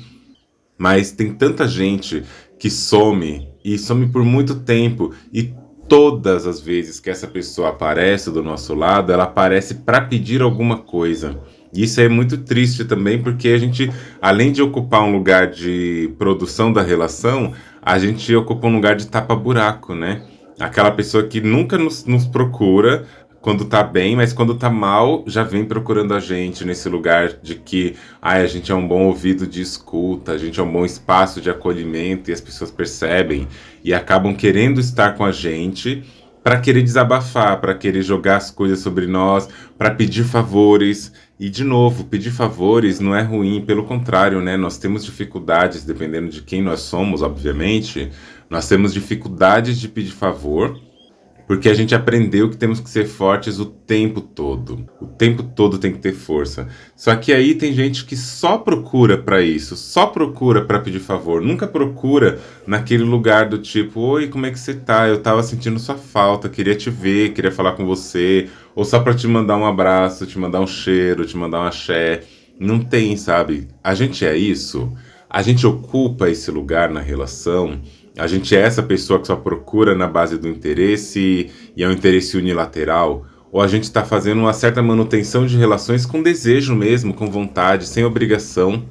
Mas tem tanta gente que some, e some por muito tempo, e todas as vezes que essa pessoa aparece do nosso lado, ela aparece para pedir alguma coisa. Isso é muito triste também, porque a gente, além de ocupar um lugar de produção da relação, a gente ocupa um lugar de tapa-buraco, né? Aquela pessoa que nunca nos procura quando tá bem, mas quando tá mal, já vem procurando a gente nesse lugar de que a gente é um bom ouvido de escuta, a gente é um bom espaço de acolhimento e as pessoas percebem e acabam querendo estar com a gente para querer desabafar, para querer jogar as coisas sobre nós, para pedir favores. E, de novo, pedir favores não é ruim, pelo contrário, né? Nós temos dificuldades, dependendo de quem nós somos, obviamente, nós temos dificuldades de pedir favor, porque a gente aprendeu que temos que ser fortes o tempo todo. O tempo todo tem que ter força. Só que aí tem gente que só procura para isso, só procura para pedir favor. Nunca procura naquele lugar do tipo, oi, como é que você tá? Eu tava sentindo sua falta, queria te ver, queria falar com você. Ou só para te mandar um abraço, te mandar um cheiro, te mandar um axé. Não tem, sabe? A gente é isso. A gente ocupa esse lugar na relação. A gente é essa pessoa que só procura na base do interesse e é um interesse unilateral? Ou a gente está fazendo uma certa manutenção de relações com desejo mesmo, com vontade, sem obrigação?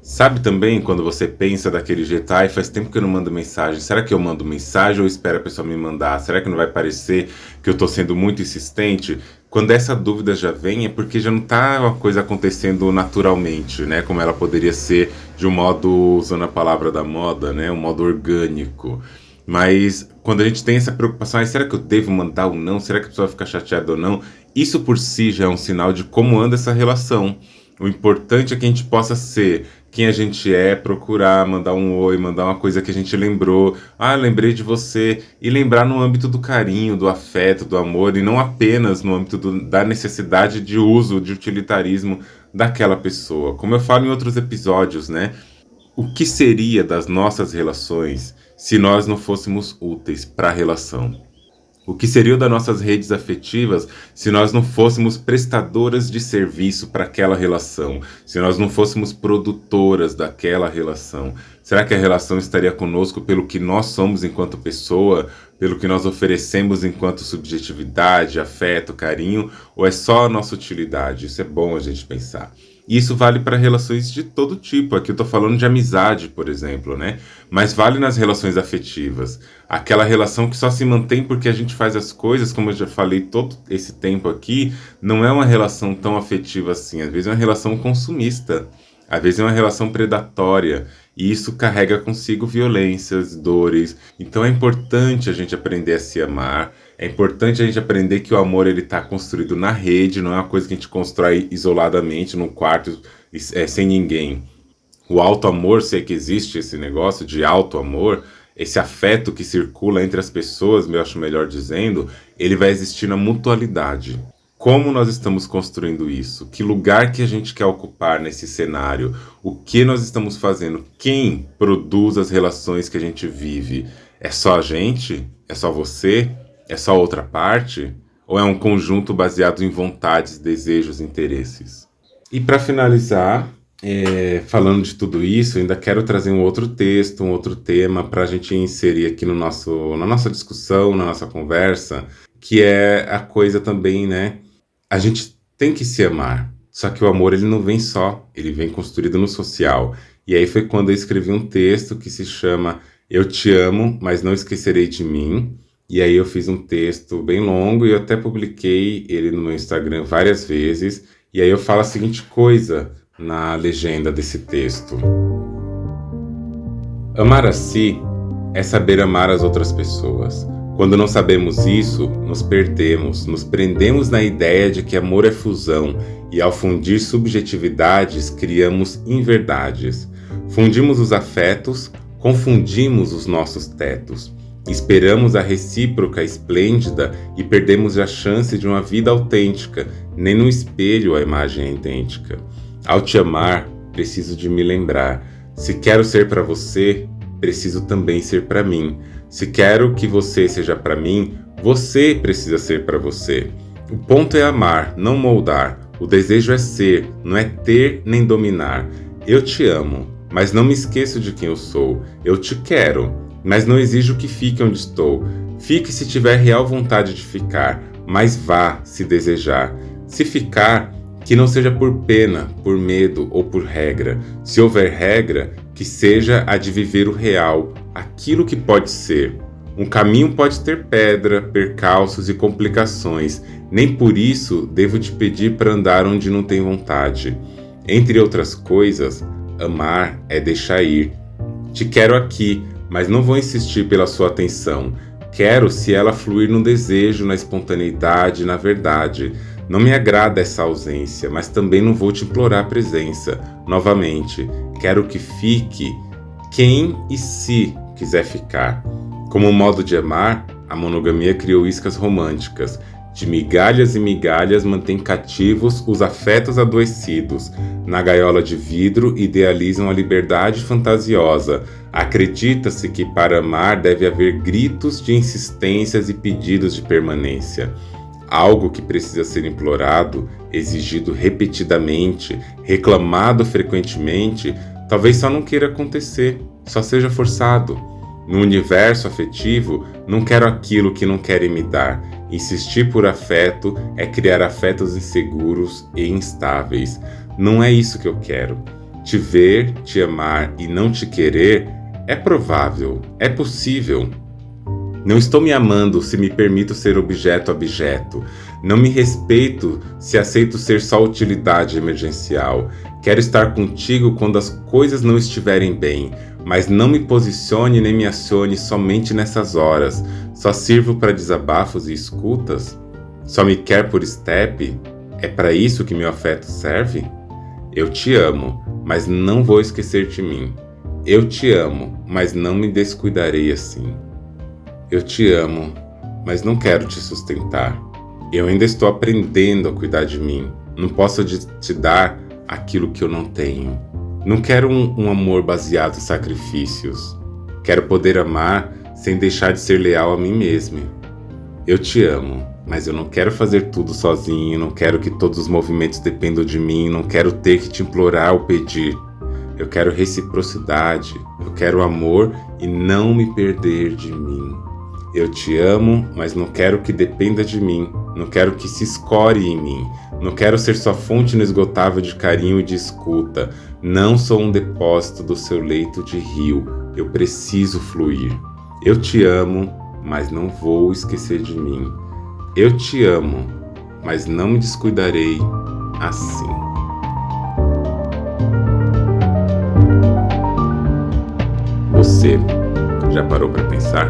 Sabe também quando você pensa daquele jeito, ai, faz tempo que eu não mando mensagem, será que eu mando mensagem ou espero a pessoa me mandar? Será que não vai parecer que eu estou sendo muito insistente? Quando essa dúvida já vem é porque já não está uma coisa acontecendo naturalmente, né? Como ela poderia ser de um modo, usando a palavra da moda, né? Um modo orgânico. Mas quando a gente tem essa preocupação, ai, será que eu devo mandar ou não? Será que a pessoa vai ficar chateada ou não? Isso por si já é um sinal de como anda essa relação. O importante é que a gente possa ser quem a gente é, procurar, mandar um oi, mandar uma coisa que a gente lembrou. Lembrei de você. E lembrar no âmbito do carinho, do afeto, do amor, e não apenas no âmbito da necessidade de uso, de utilitarismo daquela pessoa. Como eu falo em outros episódios, né? O que seria das nossas relações se nós não fôssemos úteis para a relação? O que seria das nossas redes afetivas se nós não fôssemos prestadoras de serviço para aquela relação? Se nós não fôssemos produtoras daquela relação? Será que a relação estaria conosco pelo que nós somos enquanto pessoa, pelo que nós oferecemos enquanto subjetividade, afeto, carinho, ou é só a nossa utilidade? Isso é bom a gente pensar. E isso vale para relações de todo tipo. Aqui eu estou falando de amizade, por exemplo, né? Mas vale nas relações afetivas. Aquela relação que só se mantém porque a gente faz as coisas, como eu já falei todo esse tempo aqui, não é uma relação tão afetiva assim. Às vezes é uma relação consumista. Às vezes é uma relação predatória. E isso carrega consigo violências, dores. Então é importante a gente aprender a se amar. É importante a gente aprender que o amor ele está construído na rede, não é uma coisa que a gente constrói isoladamente num quarto sem ninguém. O auto-amor, se é que existe esse negócio de auto-amor, esse afeto que circula entre as pessoas, eu acho melhor dizendo, ele vai existir na mutualidade. Como nós estamos construindo isso? Que lugar que a gente quer ocupar nesse cenário? O que nós estamos fazendo? Quem produz as relações que a gente vive? É só a gente? É só você? É só outra parte? Ou é um conjunto baseado em vontades, desejos, interesses? E para finalizar, falando de tudo isso, ainda quero trazer um outro texto, um outro tema para a gente inserir aqui na nossa discussão, na nossa conversa, que é a coisa também, né? A gente tem que se amar, só que o amor ele não vem só, ele vem construído no social. E aí foi quando eu escrevi um texto que se chama Eu Te Amo, Mas Não Esquecerei de Mim. E aí eu fiz um texto bem longo e eu até publiquei ele no meu Instagram várias vezes. E aí eu falo a seguinte coisa na legenda desse texto. Amar a si é saber amar as outras pessoas. Quando não sabemos isso, nos perdemos, nos prendemos na ideia de que amor é fusão e ao fundir subjetividades criamos inverdades. Fundimos os afetos, confundimos os nossos tetos. Esperamos a recíproca esplêndida e perdemos a chance de uma vida autêntica, nem no espelho a imagem é idêntica. Ao te amar, preciso de me lembrar. Se quero ser para você, preciso também ser para mim. Se quero que você seja para mim, você precisa ser para você. O ponto é amar, não moldar. O desejo é ser, não é ter nem dominar. Eu te amo, mas não me esqueço de quem eu sou. Eu te quero, mas não exijo que fique onde estou. Fique se tiver real vontade de ficar, mas vá se desejar. Se ficar, que não seja por pena, por medo ou por regra. Se houver regra, que seja a de viver o real, aquilo que pode ser. Um caminho pode ter pedra, percalços e complicações. Nem por isso devo te pedir para andar onde não tem vontade. Entre outras coisas, amar é deixar ir. Te quero aqui, mas não vou insistir pela sua atenção. Quero se ela fluir no desejo, na espontaneidade, na verdade. Não me agrada essa ausência, mas também não vou te implorar presença. Novamente, quero que fique quem e se quiser ficar. Como modo de amar, a monogamia criou iscas românticas. De migalhas e migalhas mantém cativos os afetos adoecidos. Na gaiola de vidro idealizam a liberdade fantasiosa. Acredita-se que para amar deve haver gritos de insistências e pedidos de permanência. Algo que precisa ser implorado, exigido repetidamente, reclamado frequentemente, talvez só não queira acontecer, só seja forçado. No universo afetivo, não quero aquilo que não querem me dar. Insistir por afeto é criar afetos inseguros e instáveis. Não é isso que eu quero. Te ver, te amar e não te querer é provável, é possível. Não estou me amando se me permito ser objeto a objeto. Não me respeito se aceito ser só utilidade emergencial. Quero estar contigo quando as coisas não estiverem bem, mas não me posicione nem me acione somente nessas horas. Só sirvo para desabafos e escutas? Só me quer por estepe? É para isso que meu afeto serve? Eu te amo, mas não vou esquecer de mim. Eu te amo, mas não me descuidarei assim. Eu te amo, mas não quero te sustentar. Eu ainda estou aprendendo a cuidar de mim. Não posso te dar aquilo que eu não tenho. Não quero um amor baseado em sacrifícios. Quero poder amar sem deixar de ser leal a mim mesmo. Eu te amo, mas eu não quero fazer tudo sozinho, não quero que todos os movimentos dependam de mim, não quero ter que te implorar ou pedir. Eu quero reciprocidade, eu quero amor e não me perder de mim. Eu te amo, mas não quero que dependa de mim, não quero que se escore em mim, não quero ser sua fonte inesgotável de carinho e de escuta. Não sou um depósito do seu leito de rio, eu preciso fluir. Eu te amo, mas não vou esquecer de mim. Eu te amo, mas não me descuidarei assim. Você já parou para pensar?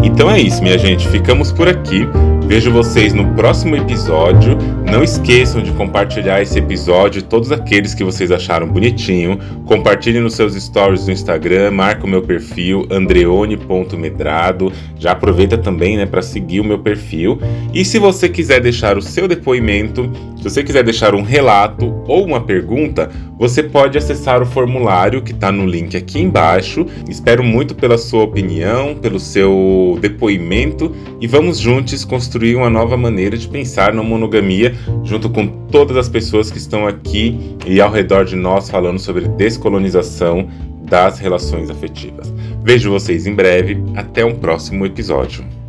Então é isso, minha gente. Ficamos por aqui. Vejo vocês no próximo episódio. Não esqueçam de compartilhar esse episódio e todos aqueles que vocês acharam bonitinho. Compartilhem nos seus stories do Instagram, marca o meu perfil, andreone.medrado. Já aproveita também, para seguir o meu perfil. E se você quiser deixar o seu depoimento, se você quiser deixar um relato ou uma pergunta, você pode acessar o formulário que está no link aqui embaixo. Espero muito pela sua opinião, pelo seu depoimento e vamos juntos construir uma nova maneira de pensar na monogamia junto com todas as pessoas que estão aqui e ao redor de nós falando sobre descolonização das relações afetivas. Vejo vocês em breve. Até um próximo episódio.